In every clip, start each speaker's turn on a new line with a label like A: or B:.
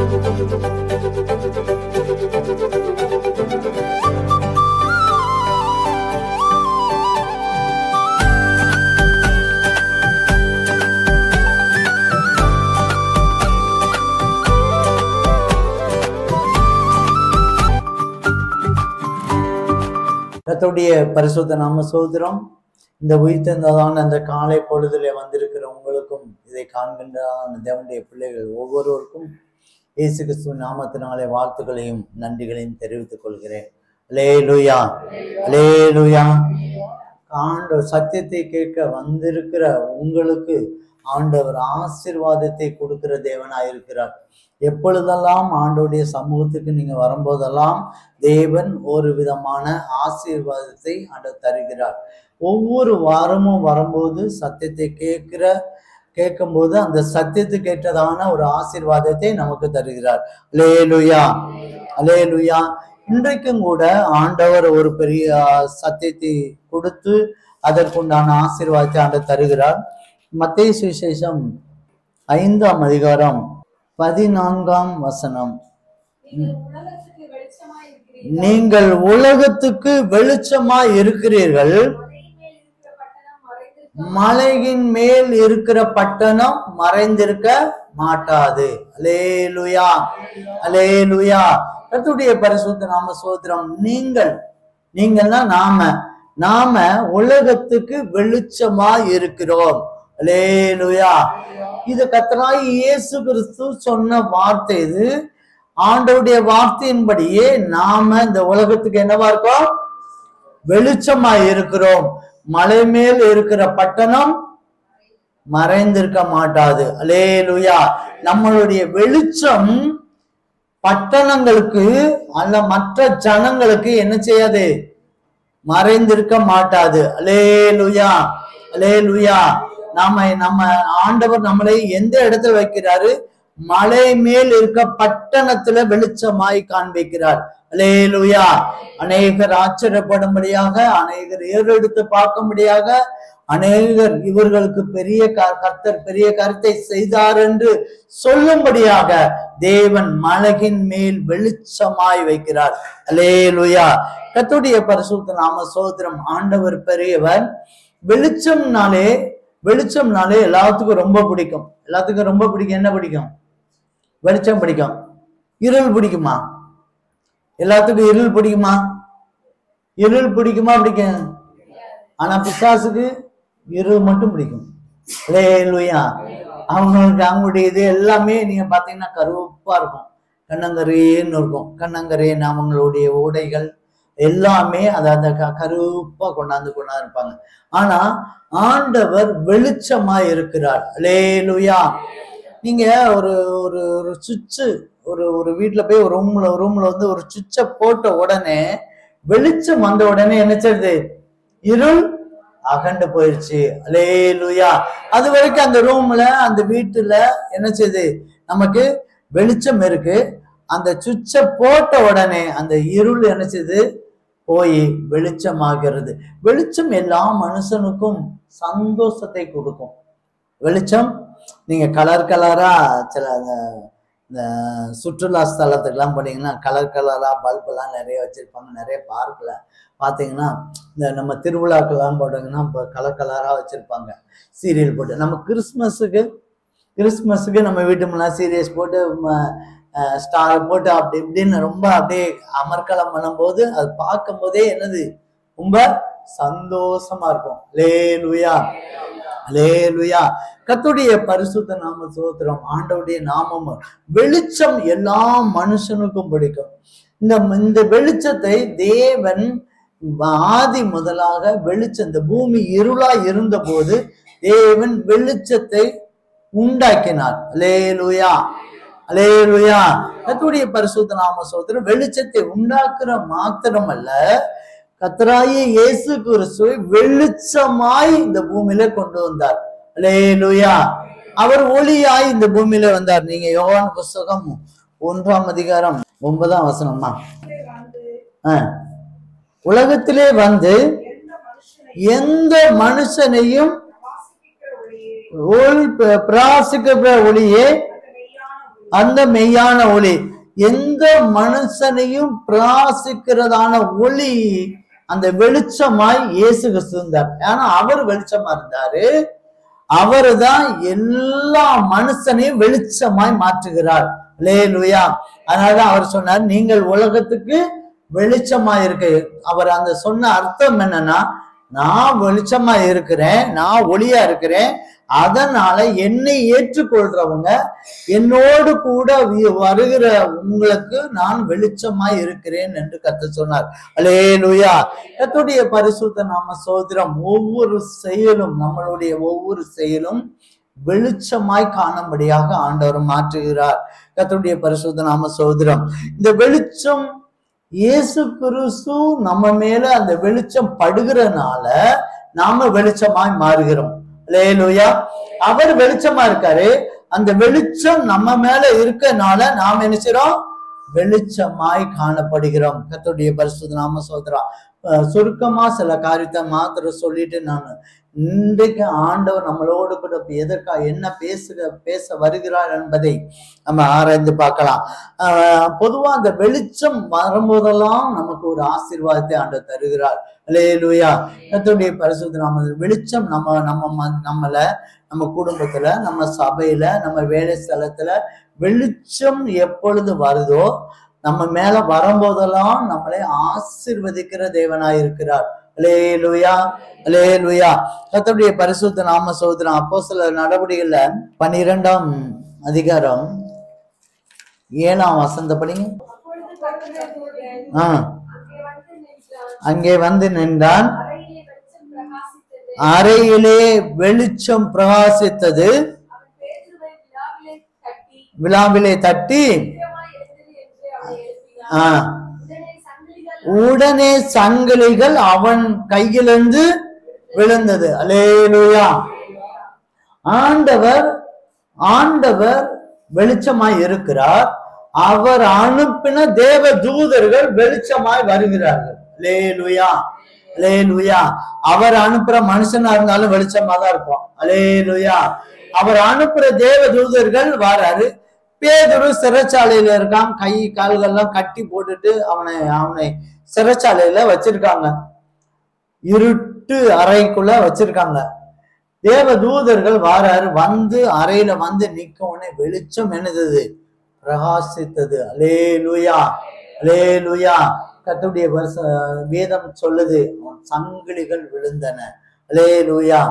A: கர்த்தருடைய பரிசுத்த நாம ஸ்தோத்திரம். இந்த உயிர்த்தெழுந்ததான அந்த காலை பொழுதுல வந்திருக்கிற உங்களுக்கும் இதை காண்கின்ற தேவனுடைய பிள்ளைகள் ஒவ்வொருவருக்கும் இயேசு கிறிஸ்துவின் நாமத்தினாலே வாழ்த்துக்களையும் நன்றிகளையும் தெரிவித்துக் கொள்கிறேன். அல்லேலூயா, அல்லேலூயா. ஆண்டவர் சத்தியத்தை கேட்க வந்திருக்கிற உங்களுக்கு ஆண்டவர் ஆசீர்வாதத்தை கொடுக்கிற தேவனாயிருக்கிறார். எப்பொழுதெல்லாம் ஆண்டவருடைய சமூகத்துக்கு நீங்க வரும்போதெல்லாம் தேவன் ஒரு விதமான ஆசீர்வாதத்தை ஆண்டவர் தருகிறார். ஒவ்வொரு வாரமும் வரும்போது சத்தியத்தை கேட்கும்போது அந்த சத்தியத்துக்கு ஏற்றதான ஒரு ஆசீர்வாதத்தை நமக்கு தருகிறார். அல்லேலூயா, அல்லேலூயா. இன்றைக்கும் கூட ஆண்டவர் ஒரு பெரிய சத்தியத்தை கொடுத்து அதற்குண்டான ஆசீர்வாதத்தை ஆண்டவர் தருகிறார். மத்தேயு சுவிசேஷம் 5ஆம் அதிகாரம் 14ஆம் வசனம். நீங்கள் உலகத்துக்கு வெளிச்சமாய் இருக்கிறீர்கள், மலையின் மேல் இருக்கிற பட்டணம் மறைந்திருக்க மாட்டாது. அல்லேலூயா, அல்லேலூயா. கர்த்தருடைய பரிசுத்த நாம ஸ்தோத்திரம். நீங்கள்னா நாம உலகத்துக்கு வெளிச்சமாய் இருக்கிறோம். அல்லேலூயா. இது கர்த்தராகிய இயேசு கிறிஸ்து சொன்ன வார்த்தை. இது ஆண்டவருடைய வார்த்தையின்படியே நாம இந்த உலகத்துக்கு என்னவா இருக்கோம்? வெளிச்சமாய் இருக்கிறோம். மலை மேல் இருக்கிற பட்டணம் மறைந்திருக்க மாட்டாது. அல்லேலூயா. நம்மளுடைய வெளிச்சம் பட்டணங்களுக்கு அல்ல மற்ற ஜனங்களுக்கு என்ன செய்யாது? மறைந்திருக்க மாட்டாது. அல்லேலூயா, அல்லேலூயா. நம்ம ஆண்டவர் நம்மளை எந்த இடத்துல வைக்கிறாரு? மலை மேல் இருக்க பட்டணத்துல வெளிச்சமாய் காண்பிக்கிறார். அல்லேலூயா. அநேகர் ஆச்சரியப்படும்படியாக, அநேகர் ஏறெடுத்து பார்க்கும்படியாக, அநேகர் இவர்களுக்கு கர்த்தர் பெரிய கருத்தை செய்தார் என்று சொல்லும்படியாக தேவன் மலையின் மேல் வெளிச்சமாய் வைக்கிறார். அல்லேலூயா. கர்த்தருடைய பரிசுத்த நாம ஸ்தோத்திரம். ஆண்டவர் பெரியவர். வெளிச்சம்னாலே எல்லாத்துக்கும் ரொம்ப பிடிக்கும். எல்லாத்துக்கும் ரொம்ப பிடிக்கும். என்ன பிடிக்கும்? வெளிச்சம் பிடிக்கும். இருள் பிடிக்குமா? எல்லாத்துக்கும் இருள் பிடிக்குமா? இருள் பிடிக்குமா? பிடிக்கும். ஆனா பிசாசுக்கு இருள் மட்டும் பிடிக்கும். அல்லேலூயா. அவங்களுடைய இது எல்லாமே நீங்க பாத்தீங்கன்னா கருப்பா இருக்கும், கண்ணங்கரேன்னு இருக்கும். கண்ணங்கரேன்னு அவங்களுடைய உடைகள் எல்லாமே அந்த கருப்பா கொண்டாந்து இருப்பாங்க. ஆனா ஆண்டவர் வெளிச்சமாய் இருக்கிறார். அல்லேலூயா. நீங்க ஒரு ஒரு ஒரு சுவிட்சு ஒரு வீட்டுல போய் ஒரு ரூம்ல வந்து ஒரு சுவிட்சை போட்ட உடனே வெளிச்சம் வந்த உடனே என்ன செய்யுது? இருள் அகண்டு போயிடுச்சு. அல்லேலூயா. அது வரைக்கும் அந்த ரூம்ல அந்த வீட்டுல என்ன செய்யுது? நமக்கு வெளிச்சம் இருக்கு. அந்த சுவிட்சை போட்ட உடனே அந்த இருள் என்ன செய்யுது? போய் வெளிச்சமாகிறது. வெளிச்சம் எல்லா மனுஷனுக்கும் சந்தோஷத்தை கொடுக்கும். வெளிச்சம் நீங்க கலர் கலரா சில இந்த சுற்றுலா ஸ்தலத்துக்கெல்லாம் போனீங்கன்னா கலர் கலரா பல்ப் எல்லாம் நிறைய வச்சிருப்பாங்க. நிறைய பார்க்ல பாத்தீங்கன்னா இந்த நம்ம திருவிழாக்கெல்லாம் போட்டீங்கன்னா கலர் கலரா வச்சிருப்பாங்க. சீரியல் போட்டு நம்ம கிறிஸ்மஸுக்கு நம்ம வீட்டு முன்னாடி சீரியஸ் போட்டு ஸ்டார் போட்டு அப்படி இப்படின்னு ரொம்ப அப்படியே அமர்க்கலம் பண்ணும்போது அது பார்க்கும் போதே என்னது? ரொம்ப சந்தோஷமா இருக்கும். அல்லேலூயா, அல்லேலூயா. கர்த்தருடைய பரிசுத்த நாம ஸ்தோத்திரம். ஆண்டவருடைய நாமம் வெளிச்சம் எல்லா மனுஷனுக்கும் பிடிக்கும். இந்த வெளிச்சத்தை தேவன் ஆதி முதலாக வெளிச்சம், இந்த பூமி இருளா இருந்த போது தேவன் வெளிச்சத்தை உண்டாக்கினார். அல்லேலூயா, அல்லேலூயா. கர்த்தருடைய பரிசுத்த நாம ஸ்தோத்திரம். வெளிச்சத்தை உண்டாக்குற மாத்திரமல்ல, கர்த்தராகிய இயேசு கிறிஸ்துவை வெளிச்சமாய் இந்த பூமியில கொண்டு வந்தார். அல்லேலூயா. அவர் ஒளியாய் இந்த பூமியில வந்தார். நீங்க யோவான் புஸ்தகம் 1ஆம் அதிகாரம் 9ஆம் வசனம்மா. உலகத்திலே வந்து எந்த மனுஷனையும் பிரகாசிக்கிற ஒளியே அந்த மெய்யான ஒளி. எந்த மனுஷனையும் பிரகாசிக்கிறதான ஒளி அந்த வெளிச்சமாய் இயேசு கிறிஸ்து இருந்தார். ஏன்னா அவர் வெளிச்சமா இருந்தாரு. அவரு தான் எல்லா மனுஷனையும் வெளிச்சமாய் மாற்றுகிறார். அல்லேலூயா. அதனாலதான் அவர் சொன்னார், நீங்கள் உலகத்துக்கு வெளிச்சமா இருக்கு. அவர் அந்த சொன்ன அர்த்தம் என்னன்னா, நான் வெளிச்சமா இருக்கிறேன், நான் ஒளியா இருக்கிறேன், அதனால என்னை ஏற்றுக்கொள்றவங்க, என்னோடு கூட வருகிற உங்களுக்கு நான் வெளிச்சமாய் இருக்கிறேன் என்று கர்த்தர் சொன்னார். அல்லேலூயா. கர்த்தருடைய பரிசுத்த நாம ஸ்தோத்திரம். ஒவ்வொரு செயலும், நம்மளுடைய ஒவ்வொரு செயலும் வெளிச்சமாய் காணும்படியாக ஆண்டவர் மாற்றுகிறார். கர்த்தருடைய பரிசுத்த நாம ஸ்தோத்திரம். இந்த வெளிச்சம் இயேசு கிறிஸ்து நம்ம மேல அந்த வெளிச்சம் படுகிறனால நாம வெளிச்சமாய் மாறுகிறோம். அல்லேலூயா. அவர் வெளிச்சமா இருக்காரு. அந்த வெளிச்சம் நம்ம மேல இருக்கனால நாம் என்ன செய்றோம்? வெளிச்சமாய் காணப்படுகிறோம். கர்த்தருடைய பரிசுத்த நாம ஸ்தோத்திரம். சுருக்கமா சில காரியத்தை மாத்திரம் சொல்லிட்டு நான் இன்றைக்கு ஆண்டவர் நம்மளோடு கூட எதற்காக என்ன பேச வருகிறார் என்பதை நம்ம ஆராய்ந்து பார்க்கலாம். பொதுவா அந்த வெளிச்சம் வரும்போதெல்லாம் நமக்கு ஒரு ஆசீர்வாதத்தை ஆண்டவர் தருகிறார். அல்லேலூயா. கர்த்தருடைய பரிசுத்த நாம வெளிச்சம் நம்மள நம்ம குடும்பத்துல, நம்ம சபையில, நம்ம வேலை ஸ்தலத்துல வெளிச்சம் எப்பொழுது வருதோ நம்ம மேல வரும்போதெல்லாம் நம்மளை ஆசீர்வதிக்கிற தேவனாய் இருக்கிறார். அல்லேலூயா. அல்லேலூயா. கர்த்தருடைய பரிசுத்த நாம ஸ்தோத்திரம். அப்போஸ்தலர் நடபடிகள்ல 12ஆம் அதிகாரம் 7ஆம் வசனத்தை படிங்க. அங்கே வந்து நின்றான், அறையிலே வெளிச்சம் பிரகாசித்தது, விழாவிலே தட்டி உடனே சங்கிலிகள் அவன் கையிலிருந்து விழுந்தது. அல்லேலூயா. ஆண்டவர் வெளிச்சமாய் இருக்கிறார். அவர் அனுப்பின தேவ தூதர்கள் வெளிச்சமாய் வருகிறார்கள். அல்லேலூயா. அல்லேலூயா. அவர் அனுப்புற மனுஷனா இருந்தாலும் வெளிச்சமா தான் இருப்போம். அல்லேலூயா. அவர் அனுப்புற தேவ தூதர்கள் வராரு. பேதுரு சிறைச்சாலையில இருக்கான். கை கால்கள்லாம் கட்டி போட்டுட்டு அவனை சிறைச்சாலையில வச்சிருக்காங்க. இருட்டு அறைக்குள்ள வச்சிருக்காங்க. தேவ தூதர்கள் வாராரு. வந்து அறையில வந்து நிக்க உடனே வெளிச்சம் என்னது? பிரகாசித்தது. அல்லேலூயா. அல்லேலூயா. கர்த்தருடைய வேதம் சொல்லுது, சங்கிலிகள் விழுந்தன. அல்லேலூயா.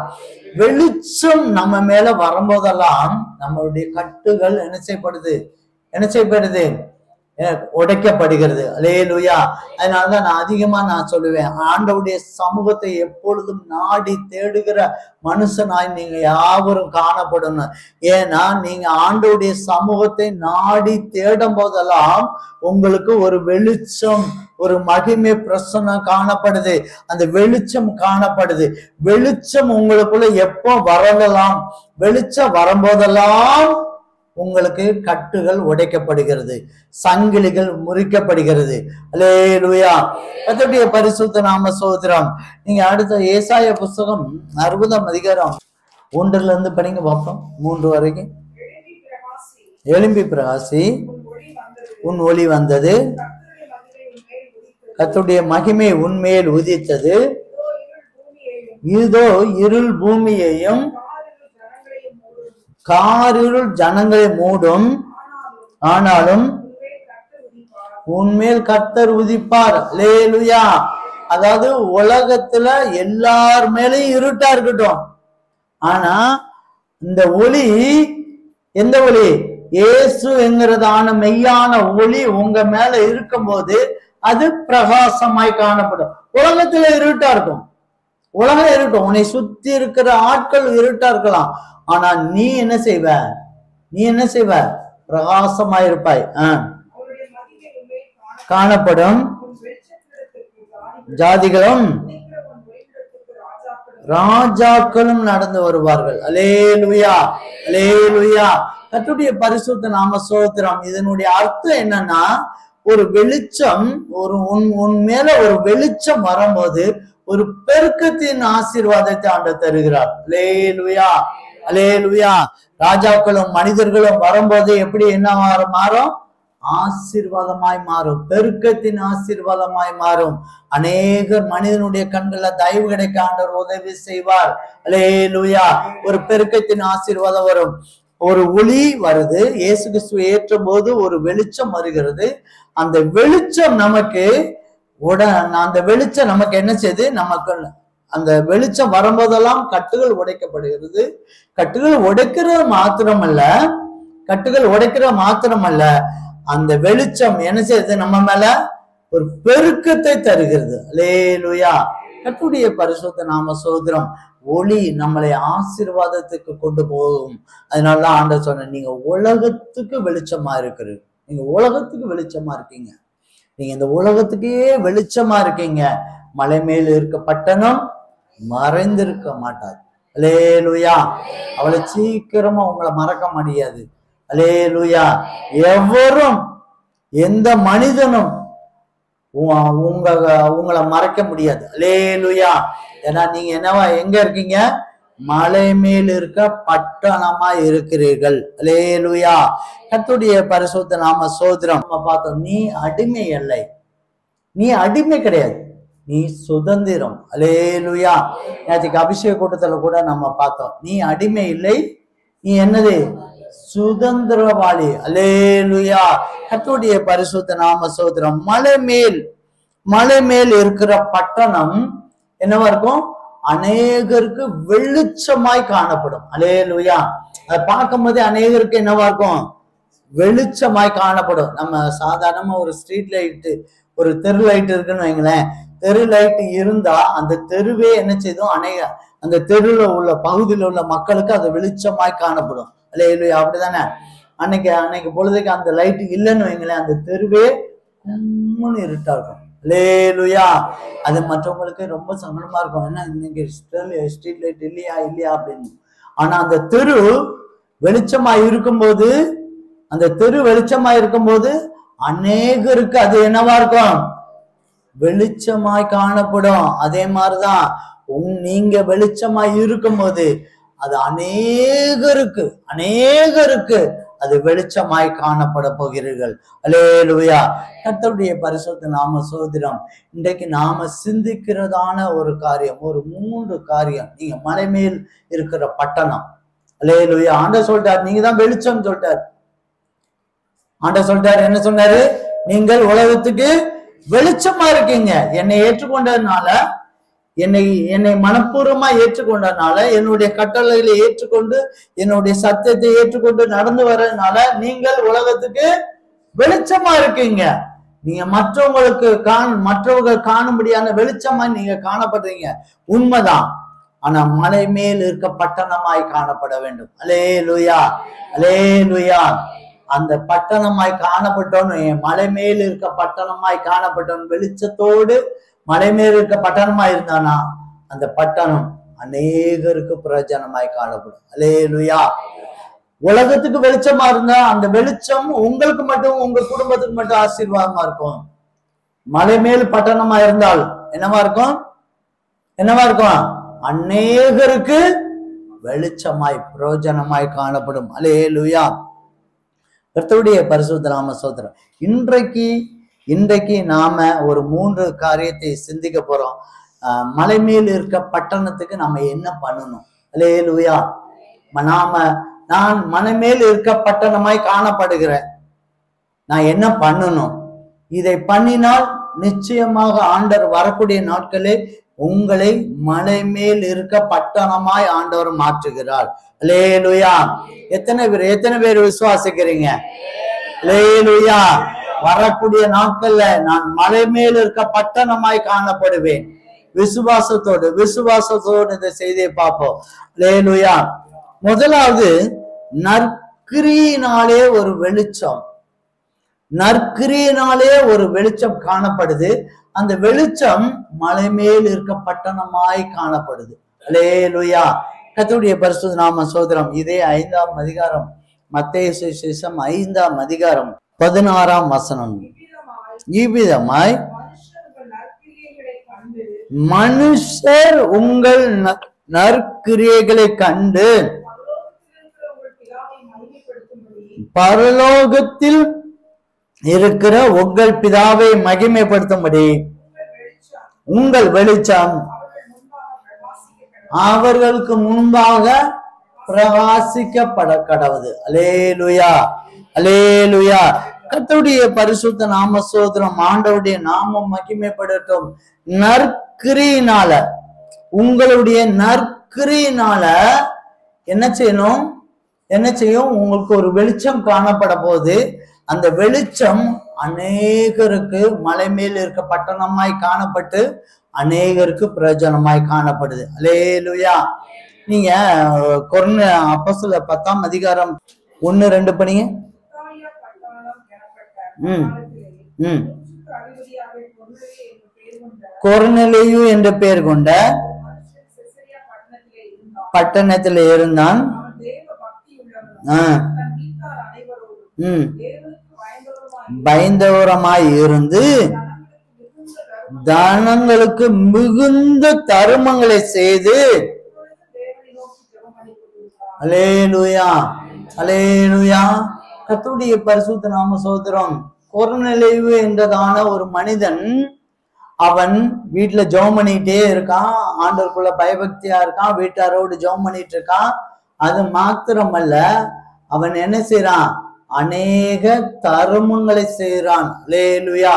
A: வெளிச்சம் நம்ம மேல வரும்போதெல்லாம் நம்மளுடைய கட்டுகள் என்ன செய்யப்படுது? உடைக்கப்படுகிறது. அல்லேலூயா. அதனாலதான் நான் அதிகமா சொல்லுவேன், ஆண்டவருடைய சமூகத்தை எப்பொழுதும் நாடி தேடுகிற மனுஷனாய் நீங்க யாவரும் காணப்படணும். ஏன்னா நீங்க ஆண்டவருடைய சமூகத்தை நாடி தேடும் போதெல்லாம் உங்களுக்கு ஒரு வெளிச்சம், ஒரு மகிமை பிரசன்னம் காணப்படுது. அந்த வெளிச்சம் காணப்படுது. வெளிச்சம் உங்களுக்குள்ள எப்போ வரலாம்? வெளிச்சம் வரும்போதெல்லாம் உங்களுக்கு கட்டுகள் உடைக்கப்படுகிறது, சங்கிலிகள் முறிக்கப்படுகிறது. அல்லேலூயா. கர்த்தருடைய பரிசுத்த நாம ஸ்தோத்திரம். நீங்க அடுத்த ஏசாயா புஸ்தகம் 60ஆம் அதிகாரம் 1ல இருந்து படிங்க பார்ப்போம், 3 வரைக்கும். எழும்பி பிரகாசி, உன் ஒளி வந்தது, கர்த்தருடைய மகிமை உன்மேல் உதித்தது. இதோ இருள் பூமியையும் காரிருள் ஜனங்களை மூடும், ஆனாலும் உன்மேல் கர்த்தர் உதிப்பார். அல்லேலூயா. அதாவது உலகத்துல எல்லார் மேலேயும் இருட்டா இருக்கட்டும், ஆனா இந்த ஒளி எந்த ஒளி? இயேசு என்கிறதான மெய்யான ஒளி உங்க மேல இருக்கும் போது அது பிரகாசமாய் காணப்படும். உலகத்துல இருட்டா இருக்கும், உலகம் இருக்கட்டும், உன்னை சுத்தி இருக்கிற ஆட்கள் இருட்டா இருக்கலாம், ஆனா நீ என்ன செய்வ? பிரகாசமாயிருப்பாய். காணப்படும் ஜாதிகளும் ராஜாக்களும் நடந்து வருவார்கள். அல்லேலூயா. அல்லேலூயா. கர்த்தருடைய பரிசுத்த நாம ஸ்தோத்திரம். இதனுடைய அர்த்தம் என்னன்னா, ஒரு வெளிச்சம், உன் மேல ஒரு வெளிச்சம் வரும்போது ஒரு பெருக்கத்தின் ஆசீர்வாதத்தை ஆண்டவர் தருகிறார். அல்லேலூயா. அல்லேலூயா. ராஜாக்களும் மனிதர்களும் வரும்போது எப்படி என்ன மாறும்? ஆசீர்வாதமாய் மாறும். பெருக்கத்தின் ஆசீர்வாதமாய் மாறும். அநேகர் மனிதனுடைய கண்கள்ல தயவு கிடைக்க ஆண்டவர் உதவி செய்வார். அல்லேலூயா. ஒரு பெருக்கத்தின் ஆசீர்வாதம் வரும். ஒரு ஒளி வருது. இயேசு கிறிஸ்துவை ஏற்றும் போது ஒரு வெளிச்சம் வருகிறது. அந்த வெளிச்சம் நமக்கு அந்த வெளிச்சம் நமக்கு என்ன செய்யுது? நமக்கு அந்த வெளிச்சம் வரும்போதெல்லாம் கட்டுகள் உடைக்கப்படுகிறது. கட்டுகள் உடைக்கிற மாத்திரமல்ல, அந்த வெளிச்சம் என்ன செய்யுது? நம்ம மேல ஒரு பெருக்கத்தை தருகிறது. அல்லேலூயா. கர்த்தருடைய பரிசுத்த நாம ஸ்தோத்திரம். ஒளி நம்மளை ஆசீர்வாதத்துக்கு கொண்டு போகும். அதனாலதான் ஆண்டவர் சொன்ன, நீங்க உலகத்துக்கு வெளிச்சமா இருக்கிறீங்க. நீங்க உலகத்துக்கு வெளிச்சமா இருக்கீங்க. நீங்க இந்த உலகத்துக்கே வெளிச்சமா இருக்கீங்க. மலை மேல் இருக்க பட்டணம் மறைந்திருக்க மாட்டாது. அல்லேலூயா. அவளை சீக்கிரமா உங்களை மறக்க முடியாது. அல்லேலூயா. எவரும் எந்த மனிதனும் உங்களை மறைக்க முடியாது. அல்லேலூயா. ஏன்னா நீங்க எங்க இருக்கீங்க? மலை மேல் இருக்க பட்டணமா இருக்கிறீர்கள். அல்லேலூயா. கர்த்தருடைய பரிசுத்த நாம ஸ்தோத்திரம். நம்ம பார்த்தோம், நீ அடிமை இல்லை, நீ அடிமை கிடையாது, நீ சுதந்திரம். அல்லேலூயா. நேற்றுக்கு அபிஷேக கூட்டத்துல கூட நம்ம பார்த்தோம், நீ அடிமை இல்லை, நீ என்னது? சுதந்திரவாளி. அல்லேலூயா. கர்த்தருடைய பரிசுத்த நாம ஸ்தோத்திரம். மலை மேல் இருக்கிற பட்டணம் என்னவா இருக்கும்? அநேகருக்கு வெளிச்சமாய் காணப்படும். அல்லேலூயா. அதை பார்க்கும் போதே அநேகருக்கு என்னவா இருக்கும்? வெளிச்சமாய் காணப்படும். நம்ம சாதாரணமா ஒரு ஸ்ட்ரீட் லைட்டு, ஒரு தெரு லைட் இருக்குன்னு வைங்களேன். தெரு லைட் இருந்தா அந்த தெருவே என்ன செய்யும்? அந்த தெருவில் உள்ள பகுதியில் உள்ள மக்களுக்கு அது வெளிச்சமாய் காணப்படும். அல்லேலூயா. அப்படிதானே? அன்னைக்கு பொழுதுக்கு அந்த லைட் இல்லைன்னு வைங்களேன், அந்த தெருவே கும்முன்னு இருட்டா இருக்கும். அல்லேலூயா. அது மற்றவங்களுக்கு ரொம்ப சங்கடமா இருக்கும். ஏன்னா இன்னைக்கு ஸ்ட்ரீட் லைட் இல்லையா அப்படின்னு. ஆனா அந்த தெரு வெளிச்சமா இருக்கும்போது அநேகருக்கு அது என்னவா இருக்கும்? வெளிச்சமாய் காணப்படும். அதே மாதிரிதான் நீங்க வெளிச்சமாய் இருக்கும்போது அது அநேகருக்கு அது வெளிச்சமாய் காணப்பட போகிறீர்கள். அல்லேலூயா. கர்த்தருடைய பரிசுத்த நாம ஸ்தோத்திரம். இன்றைக்கு நாம சிந்திக்கிறதான ஒரு காரியம், ஒரு 3 காரியம். நீங்க மலை மேல் இருக்கிற பட்டணம். அல்லேலூயா. ஆண்டவர் சொல்லிட்டார், நீங்க தான் வெளிச்சம் சொல்லிட்டார். ஆண்டவர் சொல்லிட்டார், என்ன சொன்னாரு? நீங்கள் உலகத்துக்கு வெளிச்சமா இருக்கீங்க. என்னை ஏற்றுக்கொண்டதுனால, என்னை மனப்பூர்வமா ஏற்றுக்கொண்டதுனால, என்னுடைய கட்டளைகளை ஏற்றுக்கொண்டு, என்னுடைய சத்தியத்தை ஏற்றுக்கொண்டு நடந்து வர்றதுனால நீங்கள் உலகத்துக்கு வெளிச்சமா இருக்கீங்க. நீங்க மற்றவர்கள் காணும்படியான வெளிச்சமா நீங்க காணப்படுறீங்க, உண்மைதான். ஆனா மலை மேல் இருக்க பட்டணமாய் காணப்பட வேண்டும். அல்லேலூயா. அல்லேலூயா. அந்த பட்டணமாய் காணப்பட்டோன்னு, மலை மேல் இருக்க பட்டணமாய் காணப்பட்டோன்னு, வெளிச்சத்தோடு மலை மேல் இருக்க பட்டணமா இருந்தானா அந்த பட்டணம் அநேகருக்கு பிரயோஜனமாய் காணப்படும். அல்லேலூயா. உலகத்துக்கு வெளிச்சமா இருந்தா அந்த வெளிச்சம் உங்களுக்கு மட்டும், உங்க குடும்பத்துக்கு மட்டும் ஆசீர்வாதமா இருக்கும். மலை மேல் பட்டணமா இருந்தால் என்னவா இருக்கும்? அநேகருக்கு வெளிச்சமாய் பிரயோஜனமாய் காணப்படும். அல்லேலூயா. கர்த்தருடைய பரிசுத்த நாம ஸ்தோத்திரம். இன்றைக்கு நாம ஒரு 3 காரியத்தை சிந்திக்க போறோம். மலை மேல் இருக்க பட்டணத்துக்கு நம்ம என்ன பண்ணணும்? அல்லேலூயா. நான் மலை மேல் இருக்க பட்டணமாய் காணப்படுகிறேன், நான் என்ன பண்ணணும்? இதை பண்ணினால் நிச்சயமாக ஆண்டவர் வரக்கூடிய நாட்களே உங்களை மலை மேல் இருக்க பட்டணமாய் ஆண்டவர் மாற்றுகிறார். அல்லேலூயா. எத்தனை பேர் விசுவாசிக்கிறீங்க? அல்லேலூயா. வரக்கூடிய நாட்கள்ல நான் மலை மேல் இருக்க பட்டணமாய் காணப்படுவேன். விசுவாசத்தோடு இந்த செய்தியை பார்ப்போம். அல்லேலூயா. முதலாவது, நற்கிரியினாலே ஒரு வெளிச்சம் காணப்படுது. அந்த வெளிச்சம் மலை மேல் இருக்க பட்டணமாய் காணப்படுது. அல்லேலூயா. கர்த்தருடைய பரிசுத்த நாம ஸ்தோத்திரம். இதே 5ஆம் அதிகாரம், மத்தேயு சுவிசேஷம் 5ஆம் அதிகாரம் 16ஆம் வசனம். இவ்விதமாய் மனுஷர் உங்கள் நற்கிரியைகளை கண்டு பரலோகத்தில் இருக்கிற உங்கள் பிதாவை மகிமைப்படுத்தும்படி உங்கள் வெளிச்சம் அவர்களுக்கு முன்பாக பிரகாசிக்கப்பட கடவுது. அல்லேலூயா, அல்லேலூயா. கர்த்தருடைய பரிசுத்த நாம சோதரம், ஆண்டவருடைய நாமம் மகிமைப்படட்டும். நற்கிரியினால, உங்களுடைய நற்கிரியினால என்ன செய்யணும்? என்ன செய்யும்? உங்களுக்கு ஒரு வெளிச்சம் காணப்பட போகுது. அந்த வெளிச்சம் அநேகருக்கு மலை மேல் இருக்க பட்டணமாய் காணப்பட்டு அநேகருக்கு பிரயோஜனமாய் காணப்படுது. அல்லேலூயா. நீங்க அப்போஸ்தலர் 10ஆம் அதிகாரம் 1-2 படிங்க. கொர்நேலியு என்ற பெயர் கொண்ட பட்டணத்தில் இருந்தான். பயந்தவரமாய் இருந்து தானங்களுக்கு மிகுந்த தருமங்களை செய்து, அல்லேலூயா, அல்லேலூயா. கர்த்தருடைய பரிசுத்த நாம சோதரம். கொர்நேலியு என்றதான ஒரு மனிதன், அவன் வீட்டுல ஜெபம் பண்ணிட்டே இருக்கான், ஆண்டவருக்குள்ள பயபக்தியா இருக்கான், வீட்டாரோடு ஜெபம் பண்ணிட்டு இருக்கான். அது மாத்திரமல்ல, அவன் என்ன செய்யறான்? அநேக தருமங்களை செய்கிறான். அல்லேலூயா.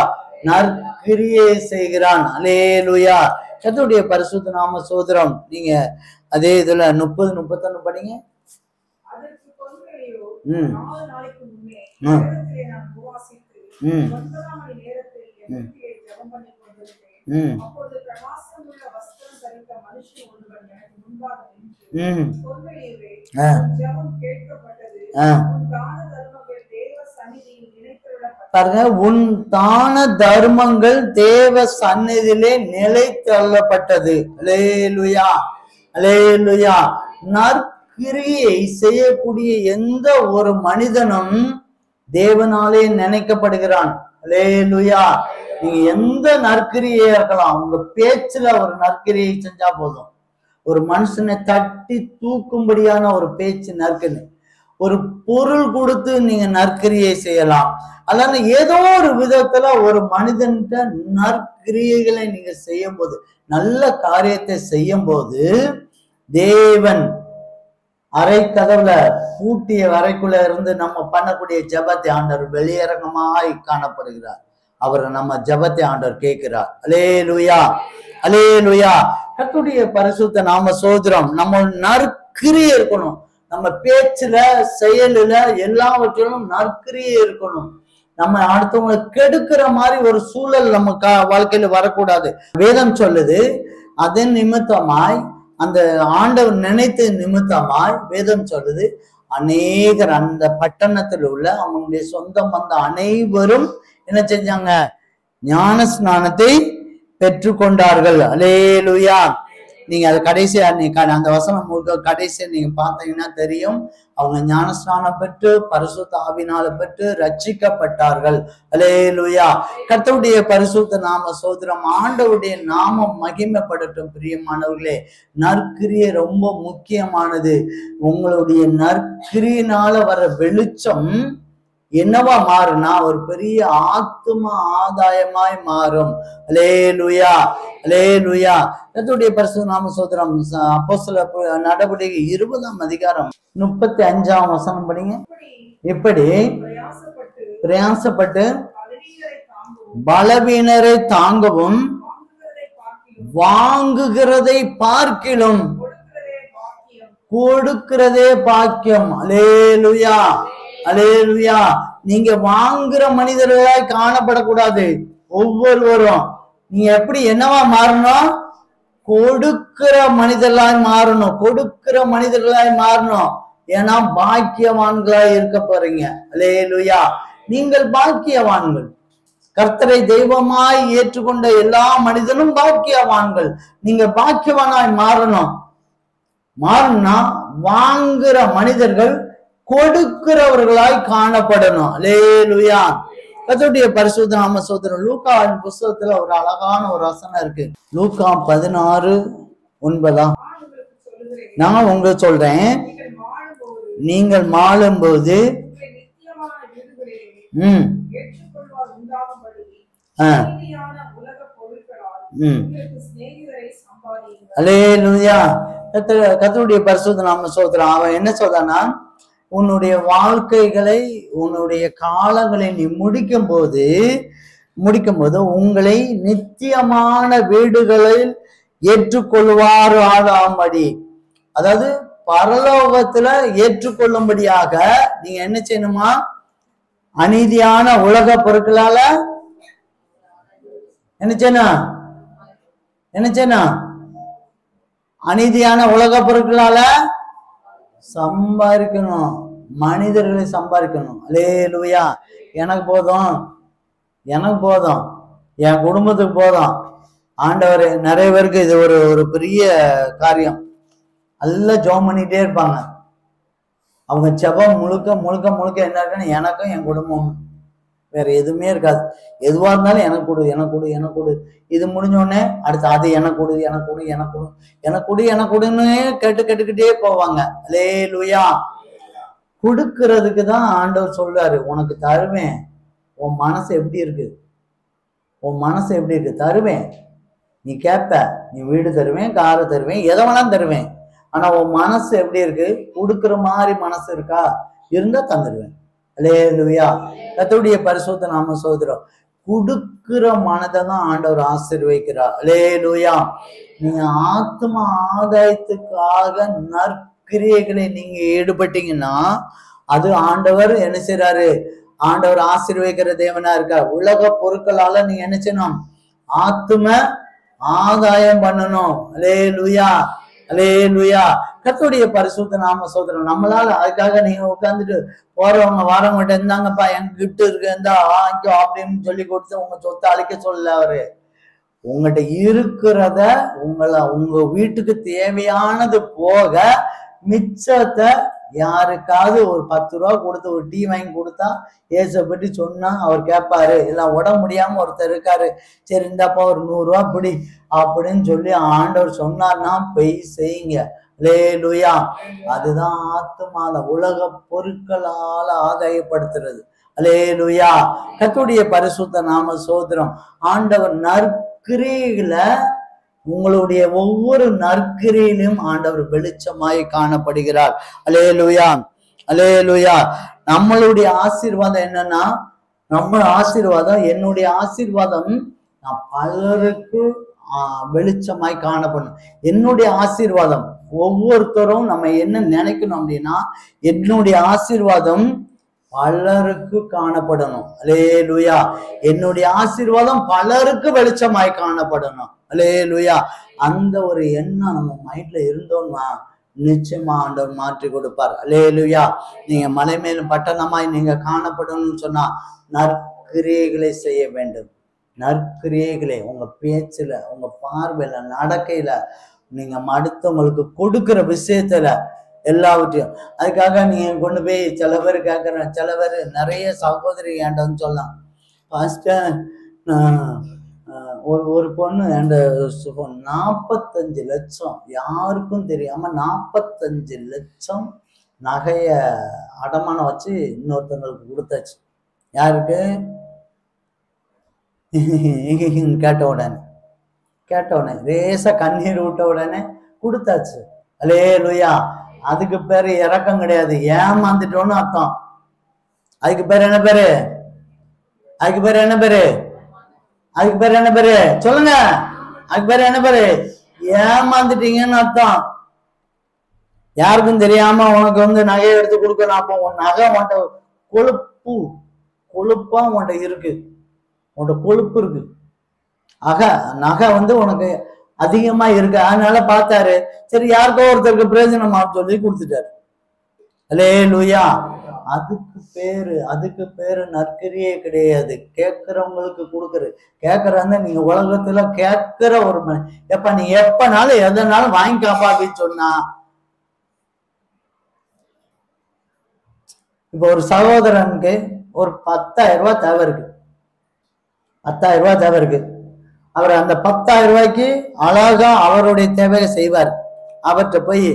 A: நற்கிரியை செய்கிறான். அல்லேலூயா. கர்த்தருடைய பரிசுத்த நாம சோதரம். நீங்க அதே இதுல 30-31 படிங்க. பாருங்க, உன் தான தர்மங்கள் தேவ சந்நிதியிலே நிலை தள்ளப்பட்டது. அல்லேலூயா, அல்லேலூயா. நற்கிரியை செய்யக்கூடிய எந்த ஒரு மனிதனும் தேவனாலே நினைக்கப்படுகிறான். அல்லேலூயா. நீங்க எந்த நற்கிரியா இருக்கலாம், உங்க பேச்சுல ஒரு நற்கிரியை செஞ்சா போதும். ஒரு மனுஷனை தட்டி தூக்கும்படியான ஒரு பேச்சு நற்கரி. ஒரு பொருள் கொடுத்து நீங்க நற்கிரியை செய்யலாம். அதனால ஏதோ ஒரு விதத்துல ஒரு மனிதன்கிட்ட நற்கிரியைகளை நீங்க செய்யும் போது, நல்ல காரியத்தை செய்யும் போது, தேவன் அறை கதவுல பூட்டிய வரைக்குள்ள இருந்து நம்ம பண்ணக்கூடிய ஜெபத்தை ஆண்டவர் வெளியரங்கமாய் காணப்படுகிறார். அவர் நம்ம ஜெபத்தை ஆண்டவர் கேட்கிறார். அல்லேலூயா, அல்லேலூயா. கர்த்தருடைய பரிசுத்த நாம சோதரம். நம்ம நற்கிரியை இருக்கணும். நம்ம பேச்சுல, செயலுல, எல்லாவற்றிலும் நற்கிரியை இருக்கணும். நம்ம அடுத்தவங்களை கெடுக்கிற மாதிரி ஒரு சூழல் நம்ம வாழ்க்கையில வரக்கூடாது. வேதம் சொல்லுது, அதன் நிமித்தமாய், அந்த ஆண்டவர் நினைத்த நிமித்தமாய் வேதம் சொல்லுது, அநேகர் அந்த பட்டணத்தில் உள்ள அவங்களுடைய சொந்தம் வந்த அனைவரும் என்ன செஞ்சாங்க? ஞான ஸ்நானத்தை பெற்றுக்கொண்டார்கள். அல்லேலூயா. நீங்க அது கடைசியா அந்த வசனம் முழுக்க கடைசியா நீங்க பார்த்தீங்கன்னா தெரியும். அவங்க ஞானஸ்நானம் பெற்று பரிசுத்த ஆவினால பெற்று ரட்சிக்கப்பட்டார்கள். அல்லேலூயா. கர்த்தருடைய பரிசுத்த நாம சோதரம். ஆண்டவருடைய நாமம் மகிமைப்படட்டும். பிரியமானவர்களே, நற்கிரியை ரொம்ப முக்கியமானது. உங்களுடைய நற்கிரியினால வர வெளிச்சம் என்னவா மாறுனா ஒரு பெரிய ஆத்தும ஆதாயமாய் மாறும். அல்லேலூயா, அல்லேலூயா. கர்த்தருடைய பரிசுத்த நாம சோதரம். அப்போஸ்தலர் நடவடிக்கை 20ஆம் அதிகாரம் 35ஆம் வசனம் படிங்க. இப்படி பிரயாசப்பட்டு பலவீனரை தாங்கவும் வாங்குகிறதை பார்க்கிலும் கொடுக்கிறதே பாக்கியம். அல்லேலூயா, அல்லேலூயா. நீங்க வாங்குற மனிதர்களாய் காணப்படக்கூடாது. ஒவ்வொருவரும் நீங்க எப்படி என்னவா மாறணும்? கொடுக்கிற மனிதர்களாய் மாறணும். கொடுக்கிற மனிதர்களாய் மாறணும். ஏன்னா பாக்கியவான்களாய் இருக்க போறீங்க. அல்லேலூயா. நீங்கள் பாக்கியவான்கள். கர்த்தரை தெய்வமாய் ஏற்றுக்கொண்ட எல்லா மனிதனும் பாக்கியவான்கள். நீங்க பாக்கியவானாய் மாறணும். மாறினா வாங்குற மனிதர்கள் கொடுக்கிறவர்களாய் காணப்படணும். அல்லேலூயா. கர்த்தருடைய பரிசுத்த நாம சோதரம். லூக்காவின் புஸ்தகத்துல ஒரு அழகான ஒரு வசனம் இருக்கு. லூக்கா 16:9. நான் உங்களுக்கு சொல்றேன், நீங்கள் மாளும்போது அல்லேலூயா. கர்த்தருடைய பரிசுத்த நாம ஸ்தோத்திரம். அவன் என்ன சொல்றான்னா, உன்னுடைய வாழ்க்கைகளை உன்னுடைய காலங்களை நீ முடிக்கும் போது உங்களை நித்தியமான வீடுகளில் ஏற்றுக்கொள்வார் ஆளாம்படி, அதாவது பரலோகத்துல ஏற்றுக்கொள்ளும்படியாக நீங்க என்ன செய்யணுமா? அநீதியான உலக பொருட்களால என்ன செய்யணும்? அநீதியான உலக பொருட்களால சம்பாதிக்கணும், மனிதர்களை சம்பாதிக்கணும். அல்லேலூயா. எனக்கு போதும், என் குடும்பத்துக்கு போதும். ஆண்டவர் நிறைய பேருக்கு இது ஒரு பெரிய காரியம். எல்லாம் ஜெபம் பண்ணிட்டே இருப்பாங்க. அவங்க ஜெபம் முழுக்க முழுக்க முழுக்க என்ன இருக்குன்னு, எனக்கும் என் குடும்பம், வேற எதுவுமே இருக்காது. எதுவா இருந்தாலும் எனக்கு கொடு. இது முடிஞ்சோடனே அடுத்து அது எனக்கு கொடுன்னு கேட்டுக்கிட்டே போவாங்க. அல்லேலூயா. கொடுக்கறதுக்கு தான் ஆண்டவர் சொல்றாரு, உனக்கு தருவேன். உன் மனசு எப்படி இருக்கு? தருவேன். நீ கேட்ப, நீ வீடு தருவேன், காரை தருவேன், எதை வேணாலும் தருவேன். ஆனா உன் மனசு எப்படி இருக்கு? கொடுக்குற மாதிரி மனசு இருக்கா? இருந்தா தந்துடுவேன். அல்லேலூயா. கர்த்தருடைய பரிசுத்த நாம ஸ்தோத்திரம். கொடுக்கிற மனதை தான் ஆண்டவர் ஆசீர்வதிக்கிறார். அல்லேலூயா. நீங்க ஆத்ம ஆதாயத்துக்காக நற்கிரியைகளை நீங்க ஈடுபட்டீங்கன்னா அது ஆண்டவர் என்ன செய்யறாரு? ஆண்டவர் ஆசீர்வதிக்கிற தேவனா இருக்கார். உலக பொருட்களால நீங்க என்ன செய்யணும்? ஆத்ம ஆதாயம் பண்ணணும். அல்லேலூயா. கர்த்தருடைய பரிசுத்த நாம ஸ்தோத்திரம். நம்மளால அதுக்காக நீங்க உட்கார்ந்துட்டு போறவங்க வரவங்கிட்ட இருந்தாங்கப்பா எங்க கிட்ட இருக்கு இருந்தா வாங்கிக்கோ அப்படின்னு சொல்லி கொடுத்து உங்க சொத்தை அழிக்க சொல்லல அவரு. உங்கள்கிட்ட இருக்கிறத உங்க வீட்டுக்கு தேவையானது போக மிச்சத்தை யாருக்காவது ஒரு 10 ரூபா கொடுத்து ஒரு டீ வாங்கி கொடுத்தா ஏசை பற்றி சொன்னா அவர் கேட்பாரு. எல்லாம் உடம்பு முடியாம ஒருத்தர் இருக்காரு, சரி இந்தாப்பா ஒரு 100 ரூபா பிடி அப்படின்னு சொல்லி ஆண்டவர் சொன்னார்னா போய் செய்யுங்க. அல்லேலூயா. அதுதான் ஆத்துமா உலக பொருட்களால ஆதாயப்படுத்துறது. அல்லேலூயா. கர்த்தருடைய பரிசுத்த நாம ஸ்தோத்திரம். ஆண்டவர் நற்கிரியைகளை, உங்களுடைய ஒவ்வொரு நற்கிரியிலும் ஆண்டவர் வெளிச்சமாய் காணப்படுகிறார். அல்லேலூயா. நம்மளுடைய ஆசீர்வாதம் என்னன்னா, என்னுடைய ஆசீர்வாதம் நான் பலருக்கு வெளிச்சமாய் காணப்படணும். என்னுடைய ஆசீர்வாதம் ஒவ்வொருத்தரும் நம்ம என்ன நினைக்கணும் அப்படின்னா, என்னுடைய ஆசீர்வாதம் பலருக்கு காணப்படணும். அல்லேலூயா. என்னுடைய ஆசீர்வாதம் பலருக்கு வெளிச்சமாய் காணப்படணும். அல்லேலூயா. அந்த ஒரு எண்ணம் நம்ம மைண்ட்ல இருந்தோம்னா நிச்சயமா ஆண்டவர் மாற்றி கொடுப்பார். அல்லேலூயா. நீங்க மலை மேலும் பட்டணமாய் நீங்க காணப்படணும்னு சொன்னா நற்கிரியைகளை செய்ய வேண்டும். நற்கிரியைகளை உங்க பேச்சுல, உங்க பார்வையில, நடக்கையில, நீங்க அடுத்தவங்களுக்கு கொடுக்கிற விஷயத்துல எல்லாவற்றையும். அதுக்காக நீங்க கொண்டு போய் சில பேர் கேட்கறேன், சில பேர் நிறைய சகோதரி ஏண்டன்னு சொல்லலாம். பாஸ்டர் ஒரு பொண்ணு என்கிட்ட 45 லட்சம் யாருக்கும் தெரியாம 45 லட்சம் நகைய அடமானம் வச்சு இன்னொருத்தவங்களுக்கு கொடுத்தாச்சு. யாருக்கு? கேட்ட உடனே ரேசா கண்ணீர் விட்ட உடனே கொடுத்தாச்சு. அல்லேலூயா. அதுக்கு பேரு இறக்கம் கிடையாது, ஏமாந்துட்டோன்னு அர்த்தம். அதுக்கு பேர் என்ன பேரு? சொல்லுங்க. அதுக்கு பேர் என்ன பேரு? ஏமாந்துட்டீங்கன்னு அர்த்தம். யாருக்கும் தெரியாம உனக்கு நகையை எடுத்து கொடுக்கணும். அப்போ உன் நகை உன்ட்ட கொழுப்பா உன்ட்ட இருக்கு, உன்ட்ட கொழுப்பு இருக்கு. நகை உனக்கு அதிகமா இருக்கு. அதனால பார்த்தாரு, சரி யாருக்கோ ஒருத்தருக்கு பிரயோஜனமா சொல்லி கொடுத்துட்டாரு. அல்லேலூயா. அதுக்கு பேரு நற்கிரியே கிடையாது. கேட்கிறவங்களுக்கு கொடுக்கறது. கேட்கறாங்க நீங்க உலகத்துல கேட்கிற ஒரு எப்ப நீ எப்பனாலும் எதனாலும் வாங்கிக்காப்பா அப்படின்னு சொன்னா, இப்ப ஒரு சகோதரனுக்கு ஒரு 10,000 ரூபாய் தேவை இருக்கு. 10,000 ரூபாய் தேவை இருக்கு. அவர் அந்த 10,000 ரூபாய்க்கு அழகா அவருடைய தேவையை செய்வார். அவர்கிட்ட போய்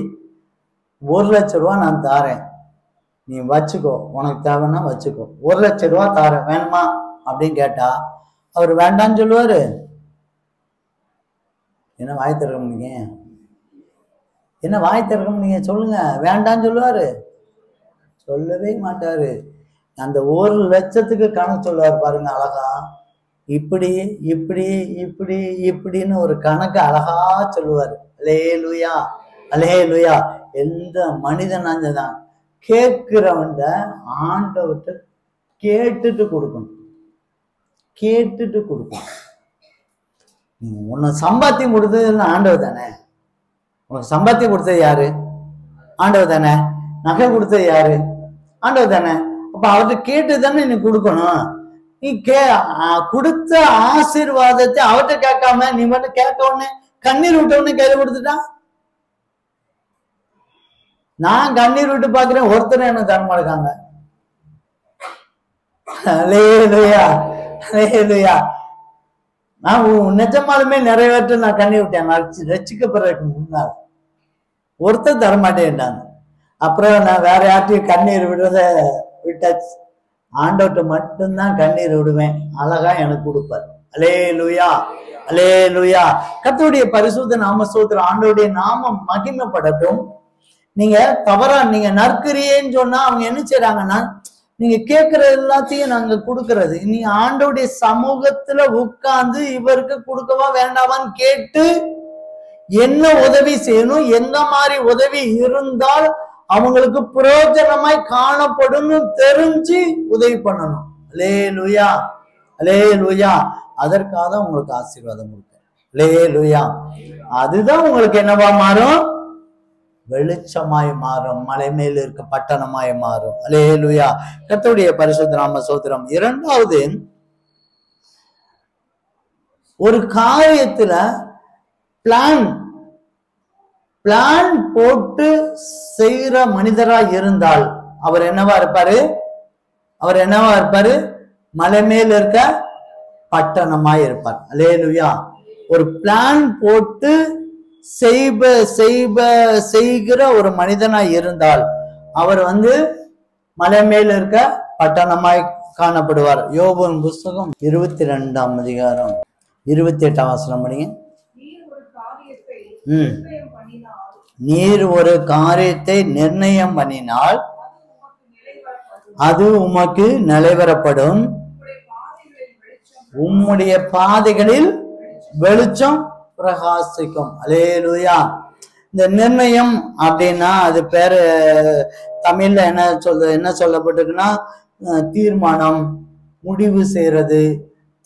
A: 1 லட்சம் ரூபாய் நான் தாரேன், நீ வச்சுக்கோ, உனக்கு தேவைன்னா வச்சுக்கோ, 1,00,000 ரூபா தாரேன் வேணுமா அப்படின்னு கேட்டா அவர் வேண்டான்னு சொல்லுவாரு? என்ன வாய் திறக்க முடியுங்க? என்ன வாய் திறக்க முடியுங்க? சொல்லுங்க. வேண்டான்னு சொல்லுவாரு? சொல்லவே மாட்டாரு. அந்த 1,00,000க்கு கணக்கு சொல்லுவார் பாருங்க அழகா. இப்படி இப்படி இப்படி இப்படின்னு ஒரு கணக்கு அழகா சொல்லுவார். அல்லேலூயா, அல்லேலூயா. எந்த மனிதனாஞ்சதான் கேட்கிறவன் ஆண்டவர்கிட்ட கேட்டுட்டு கொடுக்கணும், கேட்டுட்டு கொடுக்கணும். உன்னை சம்பாத்தியம் கொடுத்தது ஆண்டவர் தானே. உனக்கு சம்பாத்தியம் கொடுத்தது யாரு? ஆண்டவர் தானே. நகை கொடுத்தது யாரு? ஆண்டவர் தானே. அப்ப அவர்கிட்ட கேட்டு தானே நீ கொடுக்கணும். நீ கொடுத்த ஆசீர்வாதத்தை அவர்கிட்ட கேட்காம நீ மட்டும் கேட்க உடனே கண்ணீர் விட்ட உடனே கையில கொடுத்துட்டா. நான் கண்ணீர் விட்டு பாக்குறேன், ஒருத்தர் எனக்கு தரமா இருக்காங்க. நான் நிஜமாலுமே நிறைவேற்ற நான் கண்ணீர் விட்டேன். ரசிக்கப்படுறதுக்கு முன்னாள் ஒருத்தர் தரமாட்டேன்டாங்க. அப்புறம் நான் வேற யார்ட்டையும் கண்ணீர் விடுறத விட்டாச்சு. ஆண்டவர்கிட்ட மட்டும்தான் கண்ணீர் விடுவேன். அழகா எனக்கு கொடுப்பார். அல்லேலூயா, அல்லேலூயா. கர்த்தருடைய பரிசுத்த நாம ஸ்தோத்திரம். ஆண்டவருடைய நாமம் மகிமைப்படட்டும். நீங்க தவறா நீங்க நற்கிரியேன்னு சொன்னா அவங்க என்ன செய்யறாங்கன்னா, நீங்க கேட்கறது எல்லாத்தையும் நாங்க கொடுக்கறது. நீ ஆண்டவருடைய சமூகத்துல உட்கார்ந்து இவருக்கு கொடுக்கவா வேண்டாமான்னு கேட்டு என்ன உதவி செய்யணும், எந்த மாதிரி உதவி இருந்தால் அவங்களுக்கு பிரயோஜனமாய் காணப்படும் தெரிஞ்சு உதவி பண்ணணும். அல்லேலூயா, அல்லேலூயா. அதற்காக தான் உங்களுக்கு ஆசீர்வாதம் கொடுக்க. அல்லேலூயா. அதுதான் உங்களுக்கு என்னவா மாறும்? வெளிச்சமாய் மாறும், மலை மேல் இருக்க பட்டணமாய் மாறும். அல்லேலூயா. கர்த்தருடைய பரிசுத்த நாம ஸ்தோத்திரம். இரண்டாவது, ஒரு காரியத்துல பிளான் போட்டு செய்யற மனிதரா இருந்தால் அவர் என்னவா இருப்பாரு? அவர் என்னவா இருப்பாரு? மலை மேல் இருக்க பட்டணமாய் இருப்பார். அல்லேலூயா. ஒரு பிளான் போட்டு செய்கிற ஒரு மனிதனாய் இருந்தால் அவர் மலை மேல் இருக்க பட்டணமாய் காணப்படுவார். யோபுவின் புஸ்தகம் 22ஆம் அதிகாரம் 28ஆம் வசனம் படிங்க. நீர் ஒரு காரியத்தை நிர்ணயம் பண்ணினால் அது உமக்கு நிலைவரப்படும். உம்முடைய பாதைகளில் வெளிச்சம் பிரகாசிக்கும். அல்லேலூயா. இந்த நிர்ணயம் அப்படின்னா அது பேரு தமிழ்ல என்ன சொல்லப்பட்டிருக்குன்னா தீர்மானம், முடிவு செய்யறது,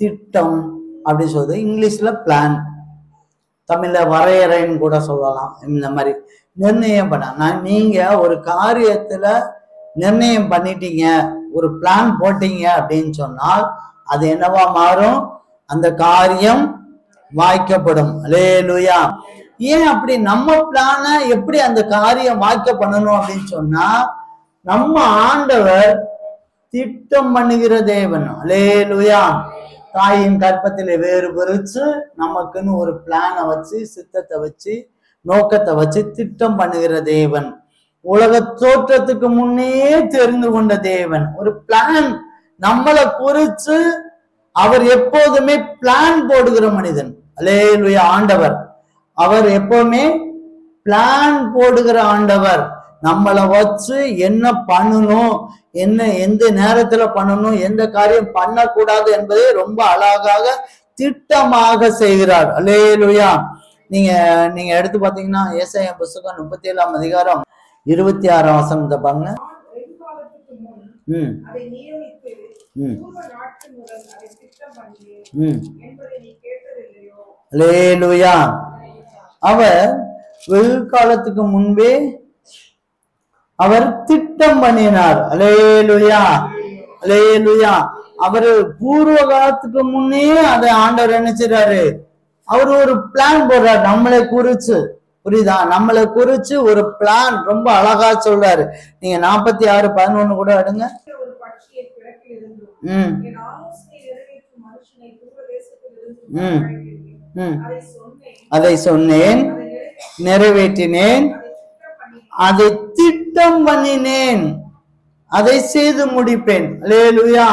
A: திட்டம் அப்படின்னு சொல்றது. இங்கிலீஷ்ல பிளான், தமிழ்ல வரையறைன்னு கூட சொல்லலாம். இந்த மாதிரி நிர்ணயம் பண்ண நீங்க ஒரு காரியத்துல நிர்ணயம் பண்ணிட்டீங்க, ஒரு பிளான் போட்டீங்க அப்படின்னு சொன்னால் அது என்னவா மாறும்? அந்த காரியம் வாய்க்கப்படும். அல்லேலூயா. ஏன் அப்படி? நம்ம பிளான எப்படி அந்த காரியம் வாய்க்க பண்ணணும் அப்படின்னு சொன்னா, நம்ம ஆண்டவர் திட்டம் பண்ணுகிற தேவன். அல்லேலூயா. தாயின் கற்பத்திலே வேறு பறிச்சு நமக்குன்னு ஒரு பிளானை வச்சு, சித்தத்தை வச்சு, நோக்கத்தை வச்சு திட்டம் பண்ணுகிற தேவன். உலக தோற்றத்துக்கு முன்னே தெரிந்து கொண்ட தேவன். ஒரு பிளான் நம்மளை குறிச்சு அவர் எப்போதுமே பிளான் போடுகிற மனிதன். அல்லேலூயா. ஆண்டவர் அவர் எப்பவுமே பிளான் போடுகிற ஆண்டவர். நம்மளை வச்சு என்ன பண்ணணும், என்ன எந்த நேரத்துல பண்ணணும், எந்த காரியம் பண்ணக்கூடாது என்பதை ரொம்ப அழகாக திட்டமாக செய்கிறார். அல்லேலூயா. நீங்க எடுத்து பாத்தீங்கன்னா ஏசாயா புஸ்தகம் 37ஆம் அதிகாரம் 26ஆம் வசனத்தை பாருங்க. அல்லேலூயா. அவர் வெகுகாலத்துக்கு முன்பே அவர் திட்டம் பண்ணினார். அல்லேலூயா, அல்லேலூயா. அவரு பூர்வ காலத்துக்கு முன்னே அதை ஆண்டவர் என்ன செய்றாரு? அவர் ஒரு பிளான் போடுறாரு நம்மளை குறிச்சு. புரியுதா? நம்மளை குறிச்சு ஒரு பிளான் ரொம்ப அழகா சொல்றாரு. நீங்க 46:11 கூட எடுங்க. அதை சொன்னேன், நிறைவேற்றினேன், அதை திட்டம் பண்ணினேன். அதை செய்து முடிப்பேன். அல்லேலூயா.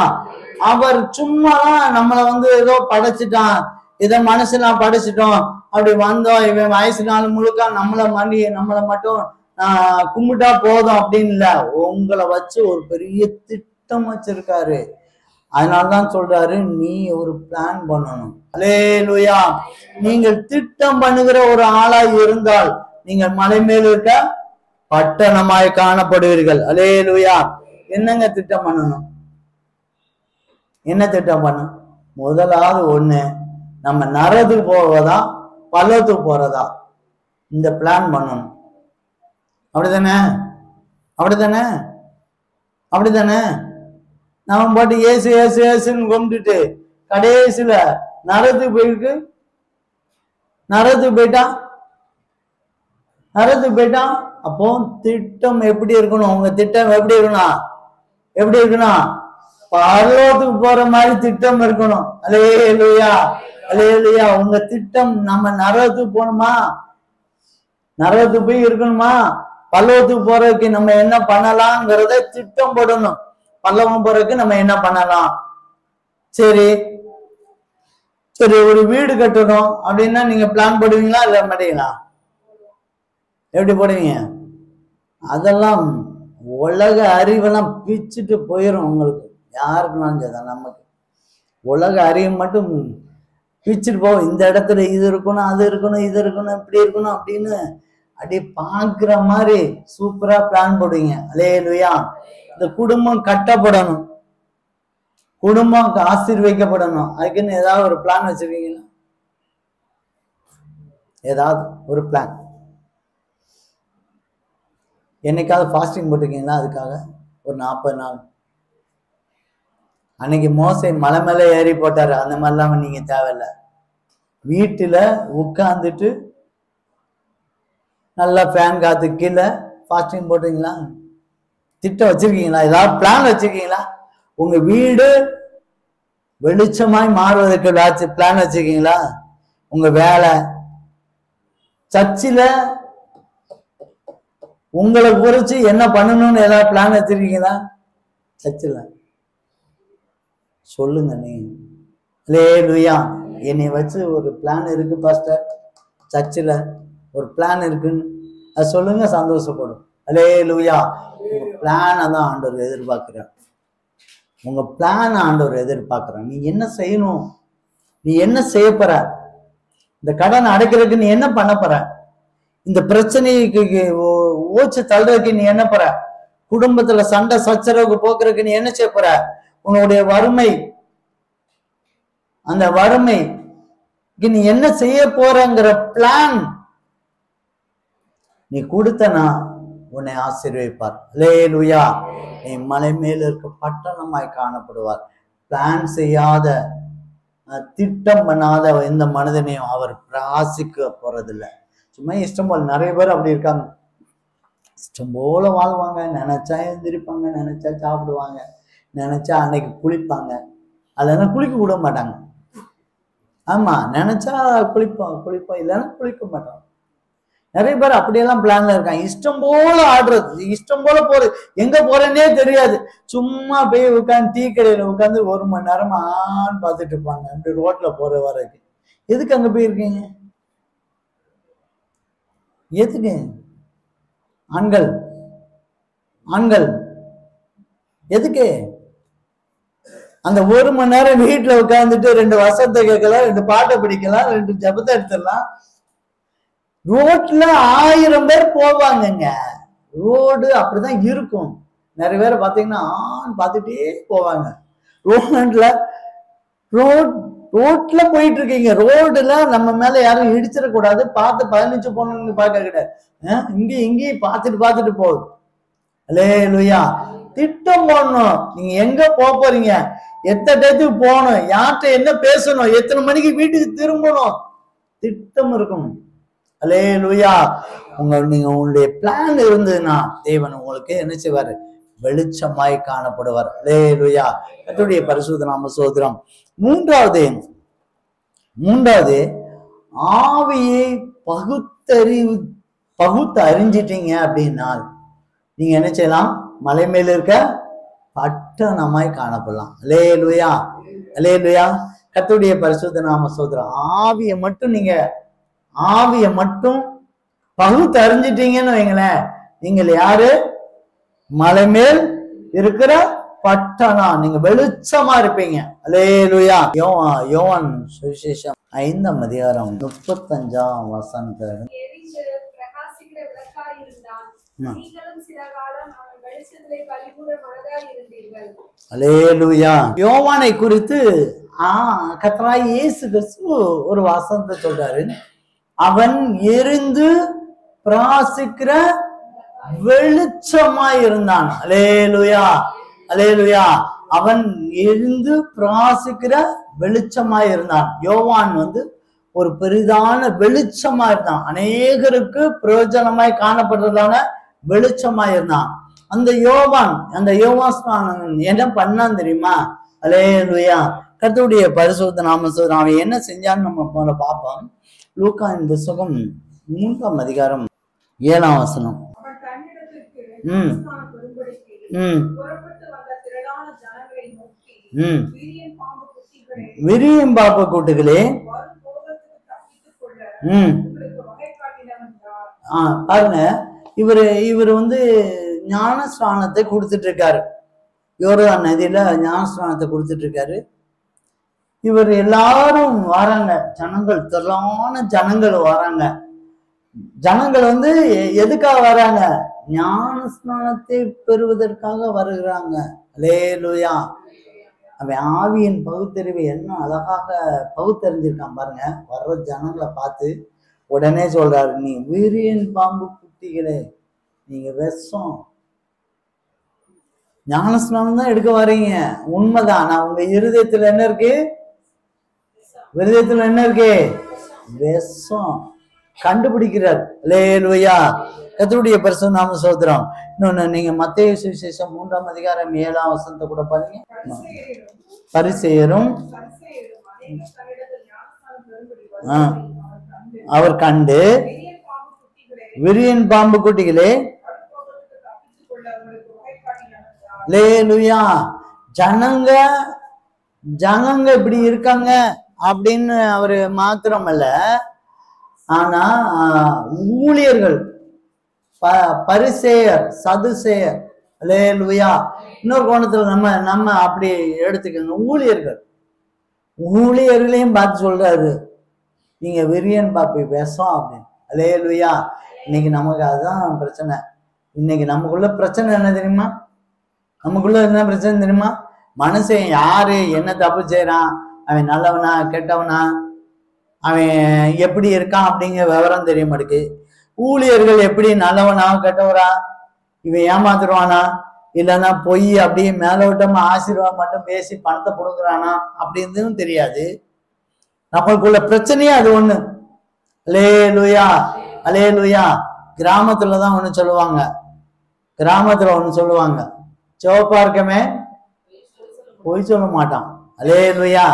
A: அவர் சும்மா நம்மளை ஏதோ படைச்சிட்டான், இதை மனசுல படைச்சிட்டோம், அப்படி வந்தோம், இவன் வயசு நாள் முழுக்க நம்மளை மட்டும் கும்பிட்டா போதும் அப்படின்னு இல்ல. உங்களை வச்சு ஒரு பெரிய திட்டம் வச்சிருக்காரு. அதனாலதான் சொல்றாரு, நீ ஒரு பிளான் பண்ணணும். அல்லேலூயா. நீங்கள் திட்டம் பண்ணுகிற ஒரு ஆளாய் இருந்தால் நீங்கள் மலை மேல் இருக்க பட்டணமாய் காணப்படுவீர்கள். அல்லேலூயா. என்னங்க திட்டம் பண்ணணும்? என்ன திட்டம் பண்ணணும்? முதலாவது ஒண்ணு, நம்ம நரகத்துக்கு போவதா பல்லவத்துக்கு போறதா, இந்த பிளான் பண்ணணும். அப்படித்தானே? அப்படித்தானே? அப்படித்தானே? நம்ம பாட்டு ஏசு ஏசு ஏசுன்னு கும்பிட்டுட்டு கடைசியில நரகத்துக்கு போயிட்டான். அப்போ திட்டம் எப்படி இருக்கணும்? உங்க திட்டம் எப்படி இருக்கணும்? பரலோகத்துக்கு போற மாதிரி திட்டம் இருக்கணும். அல்லேலூயா. அல்லேலூயா. உங்க திட்டம் நம்ம நரகத்துக்கு போகணுமா? நரகத்துக்கு போய் இருக்கணுமா? பல்லவத்துக்கு போறதுக்கு நம்ம என்ன பண்ணலாம்ங்கிறத திட்டம் போடணும். பல்லவம் போறதுக்கு நம்ம என்ன பண்ணலாம்? சரி, ஒரு வீடு கட்டணும் அப்படின்னா நீங்க பிளான் போடுவீங்களா இல்ல மாட்டீங்களா? எப்படி போடுவீங்க? அதெல்லாம் உலக அறிவெல்லாம் பிச்சுட்டு போயிடும் உங்களுக்கு. யாருக்குனாலும் சரிதான், நமக்கு உலக அறிவு மட்டும் பிச்சுட்டு போகும். இந்த இடத்துல இது இருக்கணும், அது இருக்கணும், இது இருக்கணும், இப்படி இருக்கணும் அப்படின்னு அப்படியே பாக்குற மாதிரி சூப்பரா பிளான் போடுவீங்க. அல்லேலூயா. இந்த குடும்பம் கட்டப்படணும், குடும்பம் ஆசீர்வதிக்கப்படணும், அதுக்குன்னு ஏதாவது ஒரு பிளான் வச்சிருக்கீங்களா? ஏதாவது ஒரு பிளான்? என்னைக்காவது ஃபாஸ்டிங் போட்டிருக்கீங்களா? அதுக்காக ஒரு 40 நாள். அன்னைக்கு மோசே மலை மேல ஏறி போட்டாரு. அந்த மாதிரிலாம் நீங்க தேவையில்லை. வீட்டுல உட்கார்ந்துட்டு நல்லா ஃபேன் காத்து கீழே ஃபாஸ்டிங் போட்டீங்களா? திட்டம் வச்சிருக்கீங்களா? ஏதாவது பிளான் வச்சிருக்கீங்களா? உங்க வீடு வெளிச்சமாய் மாறுவதற்கு ஏதாச்சும் பிளான் வச்சிருக்கீங்களா? உங்க வேலை, சர்ச்சில் உங்களை குறிச்சு என்ன பண்ணணும்னு ஏதாவது பிளான் வச்சிருக்கீங்களா? சர்ச்சில் சொல்லுங்க. நீ அல்லேலூயா. என்னை வச்சு ஒரு பிளான் இருக்கு பாஸ்டர், சர்ச்சில் ஒரு பிளான் இருக்குன்னு அது சொல்லுங்க, சந்தோஷப்படும். அல்லேலூயா. உங்க பிளானை தான் ஆண்டவர் எதிர்பார்க்கிறார். உங்க பிளான் ஆண்டவர் எதிர்பார்க்கிறார். நீ என்ன செய்யணும்? நீ என்ன செய்ய போற? இந்த கடன் அடைக்கிறதுக்கு நீ என்ன பண்ண போற? இந்த பிரச்சனைக்கு ஓச்சு தள்ளுறதுக்கு நீ என்ன போற? குடும்பத்துல சண்டை சச்சரவுக்கு போக்குறதுக்கு நீ என்ன செய்ய போற? உன்னுடைய வறுமை, அந்த வறுமைக்கு நீ என்ன செய்ய போறங்கிற பிளான் நீ கொடுத்தனா உன்னை ஆசீர்வதிப்பார். அல்லேலூயா. நீ மலை மேல இருக்க பட்டணமாய் காணப்படுவார். பிளான் செய்யாத, திட்டம் பண்ணாத எந்த மனிதனையும் அவர் பிராசிக்க போறதில்லை. சும்மா இஷ்டம் போல. நிறைய பேர் அப்படி இருக்காங்க. இஷ்டம் போல வாழ்வாங்க. நினைச்சா எழுந்திருப்பாங்க, நினைச்சா சாப்பிடுவாங்க, நினைச்சா அன்னைக்கு குளிப்பாங்க. அதெல்லாம் குளிக்க விட மாட்டாங்க. ஆமா, நினைச்சா குளிப்போம், இல்லைன்னா குளிக்க மாட்டோம். நிறைய பேர் அப்படியெல்லாம் பிளான்ல இருக்காங்க. இஷ்டம் போல ஆடுறது, இஷ்டம் போல போறது, எங்க போறேன்னே தெரியாது. சும்மா போய் உட்காந்து டீ கடையில உட்காந்து 1 மணி நேரம் ஆன்னு பார்த்துட்டு இருப்பாங்க. அப்படி ரோட்ல போற வரைக்கும். எதுக்கு அங்க போயிருக்கீங்க? எதுக்கு? ஆண்கள் எதுக்கு அந்த 1 மணி நேரம் வீட்டுல உட்கார்ந்துட்டு 2 வசனத்தை கேட்கலாம், 2 பாட்டை பிடிக்கலாம், 2 ஜபத்தை எடுத்துடலாம். ரோட்ல 1000 பேர் போவாங்கங்க. ரோடு அப்படிதான் இருக்கும். நிறைய பேர் பாத்தீங்கன்னா பார்த்துட்டே போவாங்க. ரோட்ல போயிட்டு இருக்கீங்க. ரோடுல நம்ம மேல யாரும் இடிச்சிடக்கூடாது, பார்த்து 15 போகணும்னு பார்க்க கிடையாது. இங்கேயும் பார்த்துட்டு போகுது. அல்லேலூயா. திட்டம் போடணும். நீங்க எங்க போறீங்க, எத்தனை டயத்துக்கு போகணும், யார்கிட்ட என்ன பேசணும், எத்தனை மணிக்கு வீட்டுக்கு திரும்பணும், திட்டம் இருக்கணும். அல்லேலூயா. நீங்க உங்களுடைய பிளான் இருந்ததுன்னா தேவன் உங்களுக்கு என்ன செய்வாரு? வெளிச்சமாய் காணப்படுவார். அல்லேலூயா. கர்த்தருடைய பரிசுத்த நாம ஸ்தோத்திரம். மூன்றாவது ஆவியை பகுத்து அறிஞ்சிட்டீங்க அப்படின்னா நீங்க என்ன செய்யலாம்? மலை மேல இருக்க பட்டணமாய் காணப்படலாம். அல்லேலூயா, அல்லேலூயா. கர்த்தருடைய பரிசுத்த நாம ஸ்தோத்திரம். ஆவிய மட்டும் பகுத்து அறிஞ்சிட்டீங்கன்னு வைங்களேன், நீங்கள் யாரு? மலை மேல் இருக்கிற பட்டணம். நீங்க வெளிச்சமா இருப்பீங்க. அல்லேலூயா. யோவான் சுவிசேஷம் 5ஆம் அதிகாரம் 35ஆம் வசனத்தை அல்லேலூயா. யோவானை குறித்து கர்த்தராகிய இயேசு கிறிஸ்து ஒரு வசனத்தை சொல்றாரு. அவன் எரிந்து பிரகாசிக்கிற வெளிச்சமாய் இருந்தான். அல்லேலூயா, அல்லேலூயா. அவன் எரிந்து பிரகாசிக்கிற வெளிச்சமாய் இருந்தான். யோவான் ஒரு பெரிதான வெளிச்சமா இருந்தான். அநேகருக்கு பிரயோஜனமாய் காணப்படுறதான வெளிச்சமா இருந்தான். அந்த யோவான் என்ன பண்ணான் தெரியுமா? அல்லேலூயா. கர்த்தருடைய பரிசுத்த நாம ஸ்தோத்திரம். அவன் என்ன செஞ்சான்னு நம்ம போல பார்ப்போம். லூக்காவின் புத்தகம் 3ஆம் அதிகாரம் 7ஆம் வசனம். விரியம்பாம்பு கூட்டுகளே, பாருங்க, இவர் ஞானஸ்நானத்தை கொடுத்துட்டு இருக்காரு. யோர்தான் நதியில ஞானஸ்நானத்தை கொடுத்துட்டு இருக்காரு. இவர் எல்லாரும் வராங்க, திரளான ஜனங்கள் வராங்க. ஜனங்கள் எதுக்காக வராங்க? ஞானஸ்நானத்தை பெறுவதற்காக வருகிறாங்க. அல்லேலூயா. அவன் ஆவியின் பகுத்தறிவை என்ன அழகாக பகுத்தறிஞ்சிருக்கான் பாருங்க. வர்ற ஜனங்களை பார்த்து உடனே சொல்றாரு, நீ வீரியன் பாம்பு குட்டிகளே, நீங்க விஷம். ஞானஸ்நானம் தான் எடுக்க வர்றீங்க, உண்மைதான். ஆனா உங்க இருதயத்துல என்ன இருக்கு? இருதயத்துல என்ன இருக்கு? விஷம். கண்டுபிடிக்கிறார். அல்லேலூயா. கர்த்தருடைய பரிசுத்த நாம ஸ்தோத்திரம். இன்னொன்னு, நீங்க மத்தேயு சுவிசேஷம் 3ஆம் அதிகாரம் 7ஆம் வசனத்தை கூட பாருங்க. பரிசேயரும் அவர் கண்டு, விரியன் பாம்பு குட்டிகளே, அல்லேலூயா. ஜனங்க இப்படி இருக்காங்க அப்படின்னு அவரு மாத்திரமல்ல, ஆனா ஊழியர்கள், பரிசேயர், சதுசேயர், அல்லேலூயா. இன்னொரு கோணத்துல நம்ம அப்படி எடுத்துக்கோங்க. ஊழியர்களையும் பார்த்து சொல்றாரு, நீங்க விரியன் பாப்பி விஷம் அப்படின்னு. அல்லேலூயா. இன்னைக்கு நமக்கு அதுதான் பிரச்சனை. இன்னைக்கு நமக்குள்ள பிரச்சனை என்ன தெரியுமா? நமக்குள்ள என்ன பிரச்சனை தெரியுமா? மனுஷன் யாரு என்ன தப்பு செய்யறான், அவன் நல்லவனா கெட்டவனா, அவன் எப்படி இருக்கான் அப்படிங்கிற விவரம் தெரிய மாட்டேங்குது. ஊழியர்கள் எப்படி நல்லவனா கெட்டவரா, இவன் ஏமாத்துருவானா, இல்லைன்னா பொய் அப்படியே மேலோட்டமா ஆசீர்வாதம் மட்டும் பேசி பணத்தை கொடுக்குறானா அப்படின்னு தெரியாது. நம்மளுக்குள்ள பிரச்சனையே அது ஒண்ணு. அல்லேலூயா, அல்லேலூயா. கிராமத்துலதான் ஒண்ணு சொல்லுவாங்க, சிவப்பா இருக்கமே பொய் சொல்ல மாட்டான். அல்லேலூயா.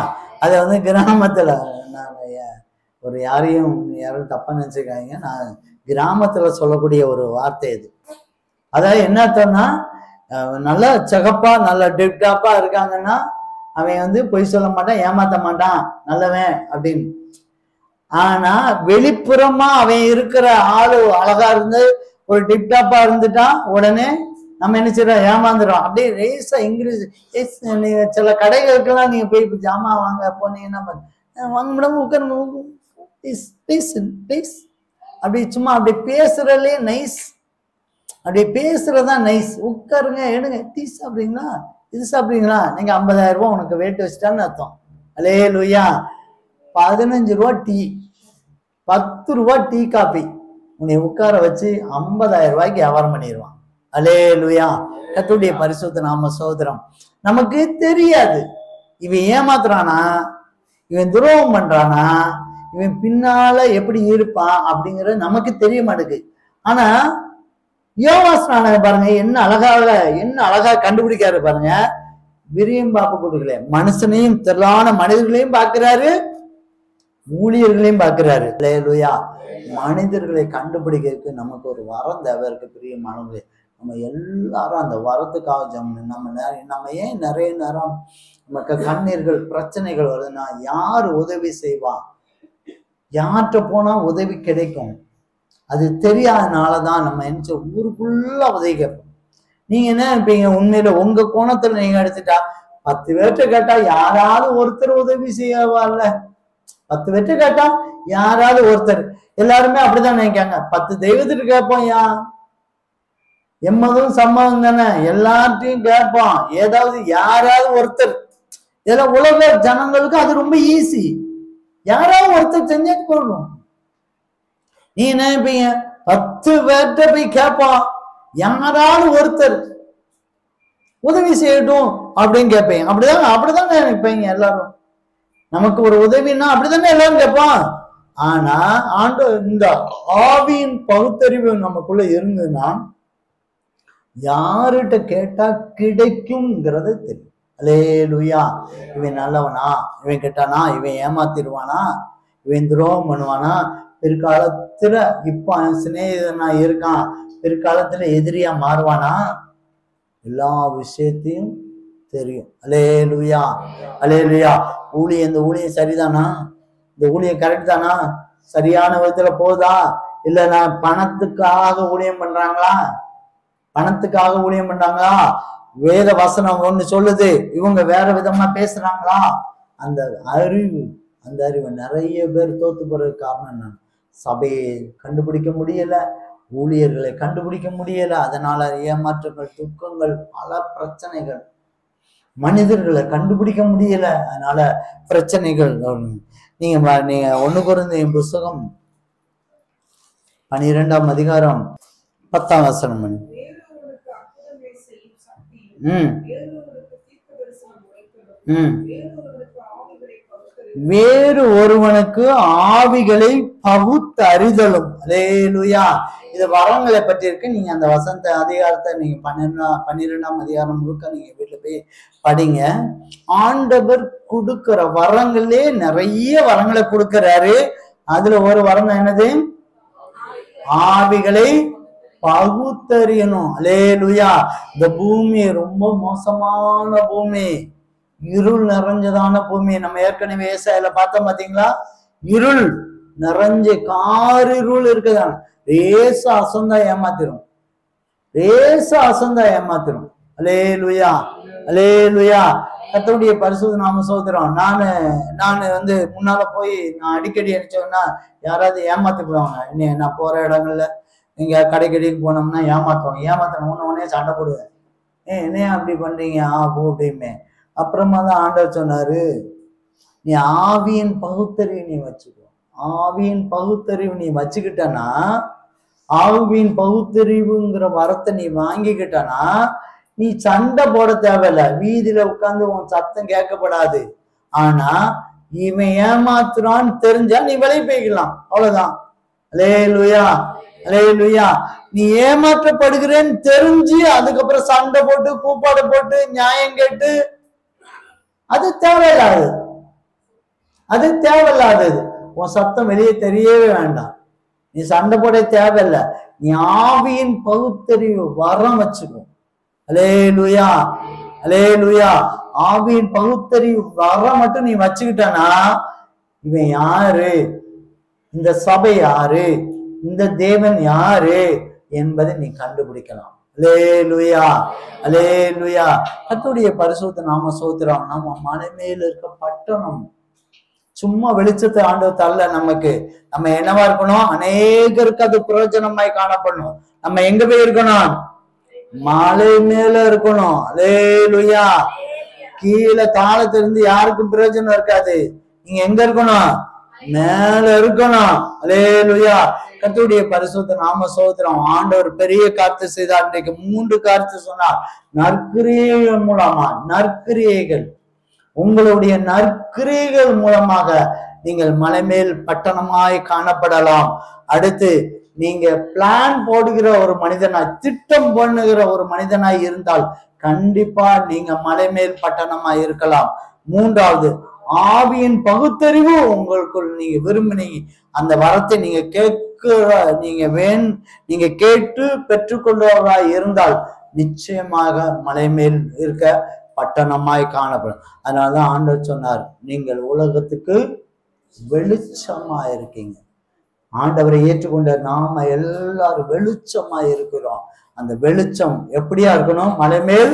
A: அதை கிராமத்துல, நான் யாரும் தப்பா நினைச்சுக்காங்க, நான் கிராமத்துல சொல்லக்கூடிய ஒரு வார்த்தை இது. அதாவது என்ன அர்த்தம்னா, நல்லா சிகப்பா நல்ல டிப்டாப்பா இருக்காங்கன்னா அவன் பொய் சொல்ல மாட்டான், ஏமாத்த மாட்டான், நல்லவன் அப்படின்னு. ஆனா வெளிப்புறமா அவன் இருக்கிற ஆளு அழகா இருந்து ஒரு டிப்டாப்பா இருந்துட்டான், உடனே நம்ம என்ன செய்யறோம்? ஏமாந்துடும். அப்படியே ரேஸா இங்கிலீஷ். சில கடைகளுக்கெல்லாம் நீங்க போய் ஜாமா வாங்க போனீங்கன்னா, வாங்க மேடம், உட்காருங்க, அப்படி சும்மா அப்படி பேசுறதுலே நைஸ், அப்படி பேசுறதுதான் நைஸ். உட்காருங்க, எடுங்க, டீ சாப்பிடுறீங்களா, இது சாப்பிடுறீங்களா, நீங்க 50,000 ரூபாய் உனக்கு வெயிட் வச்சுட்டான்னு அர்த்தம். அல்லேலூயா. 15 ரூபா டீ, 10 ரூபா டீ காபி உன்னை உட்கார வச்சு 50,000 ரூபாய்க்கு வியாபாரம் பண்ணிடுவான். அல்லேலூயா. கர்த்தருடைய பரிசுத்த நாம ஸ்தோத்திரம். நமக்கு தெரியாது இவன் ஏமாத்துறானா, இவன் துரோகம் பண்றானா, இவன் பின்னால எப்படி இருப்பான் அப்படிங்கிறது நமக்கு தெரிய மாட்டேங்குது. ஆனா யோவான் பாருங்க, என்ன அழகா கண்டுபிடிக்காரு பாருங்க. விரியம் பாப்பு கொடுக்கல, மனுஷனையும் திரளான மனிதர்களையும் பார்க்கிறாரு, ஊழியர்களையும் பார்க்கிறாரு. அல்லேலூயா. மனிதர்களை கண்டுபிடிக்கிறதுக்கு நமக்கு ஒரு வரம் தேவை இருக்கு. பிரியமானவர்களே, நம்ம எல்லாரும் அந்த வரத்துக்காக ஜெபம். நம்ம ஏன் நிறைய நேரம் நமக்கு கண்ணீர்கள் பிரச்சனைகள் வருதுன்னா, யார் உதவி செய்வா, யார்கிட்ட போனா உதவி கிடைக்கும், அது தெரியாதனாலதான் நம்ம என்ன ஊருக்குள்ள உதவி கேட்போம். நீங்க என்ன நினைப்பீங்க, உண்மையில உங்க கோணத்துல நீங்க எடுத்துட்டா 10 பேர்ட்ட கேட்டா யாராவது ஒருத்தர் உதவி செய்யவா இல்ல? 10 பேர்ட்ட கேட்டா யாராவது ஒருத்தர், எல்லாருமே அப்படிதான் நினைக்காங்க. 10 தெய்வத்திற்கு கேட்போம், எம்மதும் சம்மதம் தானே, எல்லார்ட்டையும் கேட்போம், ஏதாவது யாராவது ஒருத்தர். இதெல்லாம் உலக ஜனங்களுக்கு அது ரொம்ப ஈஸி, யாராவது ஒருத்தர் செஞ்சு கொள்ளணும். நீ நினைப்பீங்க 10 பேர்ட்ட போய் கேட்போம், யாராவது ஒருத்தர் உதவி செய்யட்டும் அப்படின்னு கேட்பீங்க. அப்படிதான் நினைப்பீங்க எல்லாரும். நமக்கு ஒரு உதவின்னா அப்படித்தானே எல்லாரும் கேட்போம். ஆனா இந்த ஆவியின் பகுத்தறிவு நமக்குள்ள இருந்ததுன்னா யாருகிட்ட கேட்டா கிடைக்கும்ங்கிறத தெரியும். அல்லேலூயா. இவன் நல்லவனா, இவன் கெட்டானா, இவன் ஏமாத்திடுவானா, இவன் துரோகம் பண்ணுவானா, பிற்காலத்துல இப்ப சிநேகிதனா இருக்கான், பிற்காலத்துல எதிரியா மாறுவானா, எல்லா விஷயத்தையும் தெரியும். அல்லேலூயா, அல்லேலூயா. இந்த ஊழியம் சரிதானா, இந்த ஊழியம் கரெக்ட் தானா, சரியான விதத்துல போகுதா, இல்ல நான் பணத்துக்காக ஊழியம் பண்றாங்களா, பணத்துக்காக ஊழியம் பண்றாங்களா, வேத வசனம் ஒண்ணு சொல்லுது, இவங்க வேற விதமா பேசுறாங்களா, அந்த அறிவு நிறைய பேர் தோத்து போறதுக்கு காரணம் என்ன, சபையை கண்டுபிடிக்க முடியல, ஊழியர்களை கண்டுபிடிக்க முடியல, அதனால ஏமாற்றங்கள், துக்கங்கள், பல பிரச்சனைகள், மனிதர்களை கண்டுபிடிக்க முடியல, அதனால பிரச்சனைகள். நீங்க 1 கொரிந்தியர் புஸ்தகம் 12ஆம் அதிகாரம் 10ஆம் வசனம். வேறு ஒருவனுக்கு ஆவிகளை பகுத்தறிதலும். அல்லேலூயா. இது வரங்களை பற்றி இருக்கு. நீங்க அந்த வசந்த அதிகாரத்தை நீங்க 12ஆம் அதிகாரம் முழுக்க நீங்க வீட்டுல போய் படிங்க. ஆண்டவர் கொடுக்கிற வரங்களே நிறைய வரங்களை கொடுக்கிறாரு. அதுல ஒரு வரம் என்னது, ஆவிகளை பகுத்தறியணும். அல்லேலூயா. இந்த பூமி ரொம்ப மோசமான பூமி, இருள் நிறைஞ்சதான பூமி. நம்ம ஏற்கனவே ஏசாயில பார்த்தோம் பாத்தீங்களா, இருள் நிறைஞ்ச காரிருள் இருக்குதான். ரேச அசந்தா ஏமாத்திரும், ரேச அசந்தா ஏமாத்திரும். அல்லேலூயா, அல்லேலூயா. கர்த்தருடைய பரிசுத்த நாம ஸ்தோத்திரம். நான் முன்னால போய் நான் அடிக்கடி நினைச்சோம்னா யாராவது ஏமாத்தி போவாங்க. நான் போற இடங்கள்ல நீங்க கடைக்கடிக்கு போனோம்னா ஏமாத்தணும் உடனே சண்டை போடுவேன். என்னையா அப்படி பண்றீங்க போ அப்படிமே. அப்புறமா தான் ஆண்டவர் சொன்னாரு, நீ ஆவியின் பகுத்தறிவு நீ வச்சுக்கோ. ஆவியின் பகுத்தறிவு நீ வச்சுக்கிட்டனா, ஆவியின் பகுத்தறிவுங்கிற வரத்தை நீ வாங்கிக்கிட்டனா, நீ சண்டை போட தேவையில்ல, வீதியில உட்கார்ந்து உன் சத்தம் கேட்கப்படாது. ஆனா இவன் ஏமாத்துறான்னு தெரிஞ்சா நீ விலை போய்க்கலாம், அவ்வளவுதான். அல்லேலூயா, அல்லேலூயா. நீ ஏமாற்றப்படுகிறேன்னு தெரிஞ்சு அதுக்கப்புறம் சண்டை போட்டு கூப்பாடு போட்டு நியாயம் கேட்டு அது தேவையில்லாது, அது தேவையில்லாதது. உன் சத்தம் வெளியே தெரியவே வேண்டாம், நீ சண்டை போட தேவையில்லை. நீ ஆவியின் பகுத்தறிவு வரம் வச்சுக்கோ. அல்லேலூயா, அல்லேலூயா. ஆவியின் பகுத்தறிவு வரம் மட்டும் நீ வச்சுக்கிட்டனா, இவன் யாரு, இந்த சபை யாரு, இந்த தேவன் யாரு என்பதை நீ கண்டுபிடிக்கலாம். அல்லேலூயா, அல்லேலூயா. கர்த்தருடைய பரிசுத்த நாம ஸ்தோத்திரம். நம்ம மலை மேல இருக்க பட்டணம் சும்மா வெளிச்சத்தை ஆண்டவர் தரல நமக்கு. நம்ம என்னவா இருக்கணும், அநேகருக்கு அது பிரயோஜனமாய் காணப்படணும். நம்ம எங்க போய் இருக்கணும், மலை மேல இருக்கணும். அல்லேலூயா. கீழே தாளத்திலிருந்து யாருக்கும் பிரயோஜனம் இருக்காது. நீங்க எங்க இருக்கணும், மேல இருக்கணும். அல்லேலூயா. கர்த்தருடைய பரிசுத்த நாம ஸ்தோத்திரம். ஆண்டவர் பெரிய காரியத்தை செய்தார். இன்றைக்கு 3 காரியத்தை சொன்னார். நற்கிரியைகள் மூலமா, நற்கிரியைகள், உங்களுடைய நற்கிரியைகள் மூலமாக நீங்கள் மலைமேல் பட்டணமாய் காணப்படலாம். அடுத்து நீங்க பிளான் போடுகிற ஒரு மனிதனாய், திட்டம் பண்ணுகிற ஒரு மனிதனாய் இருந்தால் கண்டிப்பா நீங்க மலைமேல் பட்டணமாய் இருக்கலாம். 3வது, ஆவியின் பகுத்தறிவு உங்களுக்குள் நீங்க விரும்பினீங்க அந்த வரத்தை நீங்க நீங்க கேட்டு பெற்றுக்கொள்வராய் இருந்தால் நிச்சயமாக மலை மேல் இருக்க பட்டணமாய் காணப்படும். அதனாலதான் ஆண்டவர் சொன்னார், நீங்கள் உலகத்துக்கு வெளிச்சமா இருக்கீங்க. ஆண்டவரை ஏற்றுக்கொண்ட நாம எல்லாரும் வெளிச்சமா இருக்கிறோம். அந்த வெளிச்சம் எப்படியா இருக்கணும்? மலை மேல்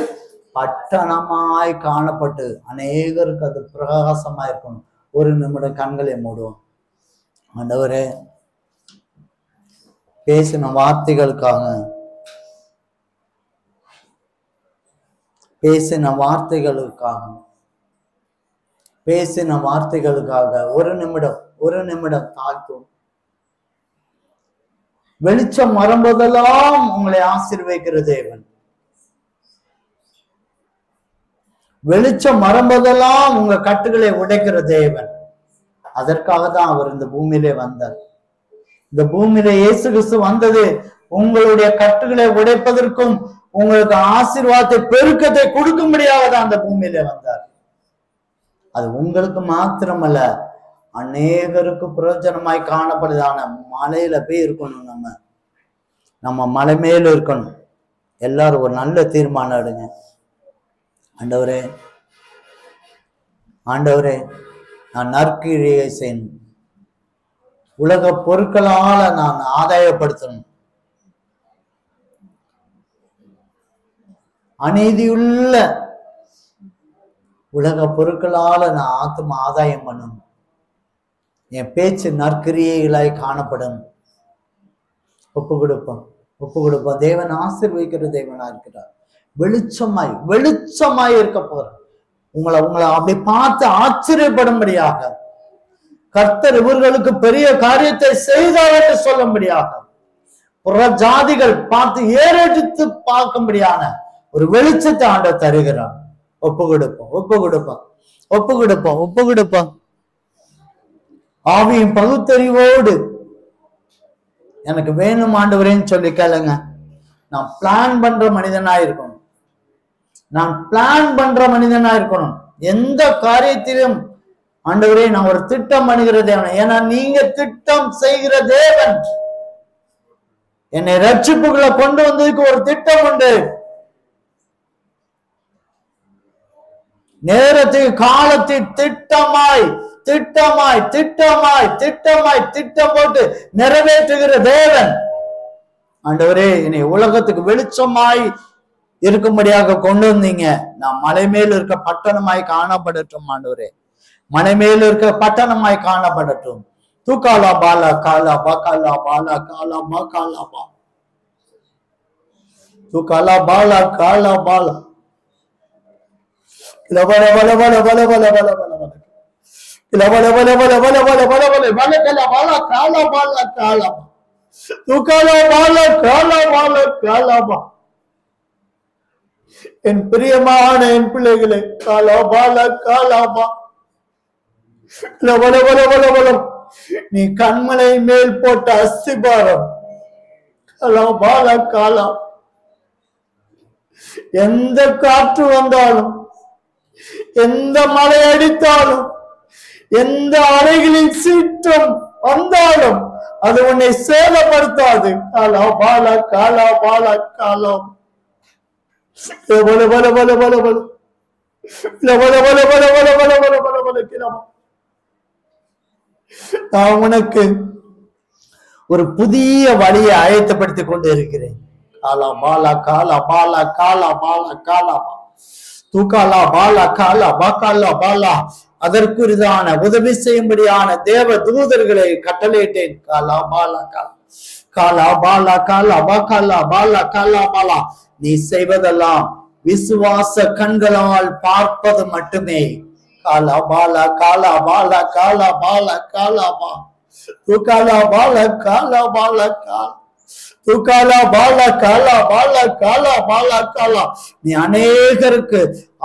A: பட்டணமாய் காணப்பட்டு அநேகருக்கு அது பிரகாசமா இருக்கணும். ஒரு நிமிடம் கண்களை மூடுவோம். ஆண்டவரே, பேசின வார்த்தைகளுக்காக ஒரு நிமிடம் தாழ்த்தும். வெளிச்சம் வரும்போதெல்லாம் உங்களை ஆசீர்வதிக்கிற தேவன், வெளிச்சம் வரும்போதெல்லாம் உங்க கட்டுகளை உடைக்கிற தேவன். அதற்காக தான் அவர் இந்த பூமியிலே வந்தார். இந்த பூமியில இயேசு கிறிஸ்து வந்தது உங்களுடைய கட்டுகளை உடைப்பதற்கும் உங்களுக்கு ஆசீர்வாதத்தை பெருக்கத்தை கொடுக்கும்படியாக தான் அந்த பூமியில வந்தார். அது உங்களுக்கு மாத்திரமல்ல, அநேகருக்கு பிரயோஜனமாய் காணப்படுதான மலையில போய் இருக்கணும். நம்ம மலை மேல இருக்கணும். எல்லாரும் ஒரு நல்ல தீர்மானம் எடுங்க. ஆண்டவரே, நான் நற்கிரியை செய்யணும். உலக பொருட்களால நான் ஆதாயப்படுத்தணும். அநீதியுள்ள உலக பொருட்களால நான் ஆத்ம ஆதாயம் பண்ணணும். என் பேச்சு நற்கிரியைகளாய் காணப்படும். ஒப்பு கொடுப்போம். தேவன் ஆசீர்வதிக்கிற தேவனா இருக்கிறார். வெளிச்சமாய் இருக்க போற உங்களை அப்படி பார்த்து ஆச்சரியப்படும்படியாக கர்த்தர் இவர்களுக்கு பெரிய காரியத்தை செய்தார் என்று சொல்லும்படியாக புற ஜாதிகள் பார்த்து ஏறெடுத்து பார்க்கும்படியான ஒரு வெளிச்சத்தை ஆண்டவர் தருகிறார். ஒப்பு கொடுப்போம். ஆவியின் பகுத்தறிவோடு எனக்கு வேணும் ஆண்டவரேன்னு சொல்லி கேளுங்க. நான் பிளான் பண்ற மனிதனா இருக்கணும். எந்த காரியத்திலும் ஆண்டவரே, நான் ஒரு திட்டம் பண்ணுகிற தேவன். ஏன்னா நீங்க திட்டம் செய்கிற தேவன். என்னை ரட்சிப்புகளை கொண்டு வந்ததுக்கு ஒரு திட்டம் உண்டு. நேரத்துக்கு காலத்தில் திட்டம் போட்டு நிறைவேற்றுகிற தேவன். ஆண்டவரே, என்னை உலகத்துக்கு வெளிச்சமாய் இருக்கும்படியாக கொண்டு வந்தீங்க. நான் மலை மேல் இருக்க பட்டணமாய் காணப்படட்டும். ஆண்டவரே, மலை மேல் இருக்க பட்டணமாய் காணப்படட்டும். தூக்காலா பாலா காலா பாலா பாலா காலா பா காலா பா தூக்காலா பாலா காலா பாலா பல பல பல பல பல பல பல பல பல பல பல பல பல பல பல பல பாலா காலா பாலா காலா பா தூக்காலா பாலா காலா பாலா காலா பா. என் பிரியமான என் பிள்ளைகளே, காலா பாலா காலா பா. நீ கண்மலை மேல் போட்ட அஸ்திபாரம். எந்த காற்று வந்தாலும், எந்த மழை அடித்தாலும், எந்த அறைகளின் சீற்றம் வந்தாலும் அது உன்னை சேதப்படுத்தாது. காலா பாலா காலா பாலா காலா நான் உனக்கு ஒரு புதிய வழியை ஆயத்தப்படுத்திக் கொண்டு இருக்கிறேன். காலா பாலா காலா பாலா காலா பாலா காலா தூக்காலா பாலா காலா பாலா பாலா. அதற்குரிதான உதவி செய்யும்படியான தேவ தூதர்களை கட்டளையிட்டேன். காலா பாலா காலா காலா பாலா காலா பாலா பாலா காலா பாலா. நீ செய்வதெல்லாம் விசுவாச கண்களால் பார்ப்பது மட்டுமே. காலா பாலா காலா பாலா காலா பாலா காலா பா தூக்காலா பாலா காலா பாலா காலா தூக்காலா பாலா காலா பாலா காலா பாலா காலா. நீ அநேகருக்கு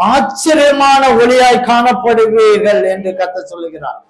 A: ஆச்சரியமான ஒளியாய் காணப்படுவீர்கள் என்று கர்த்தர் சொல்லுகிறார்.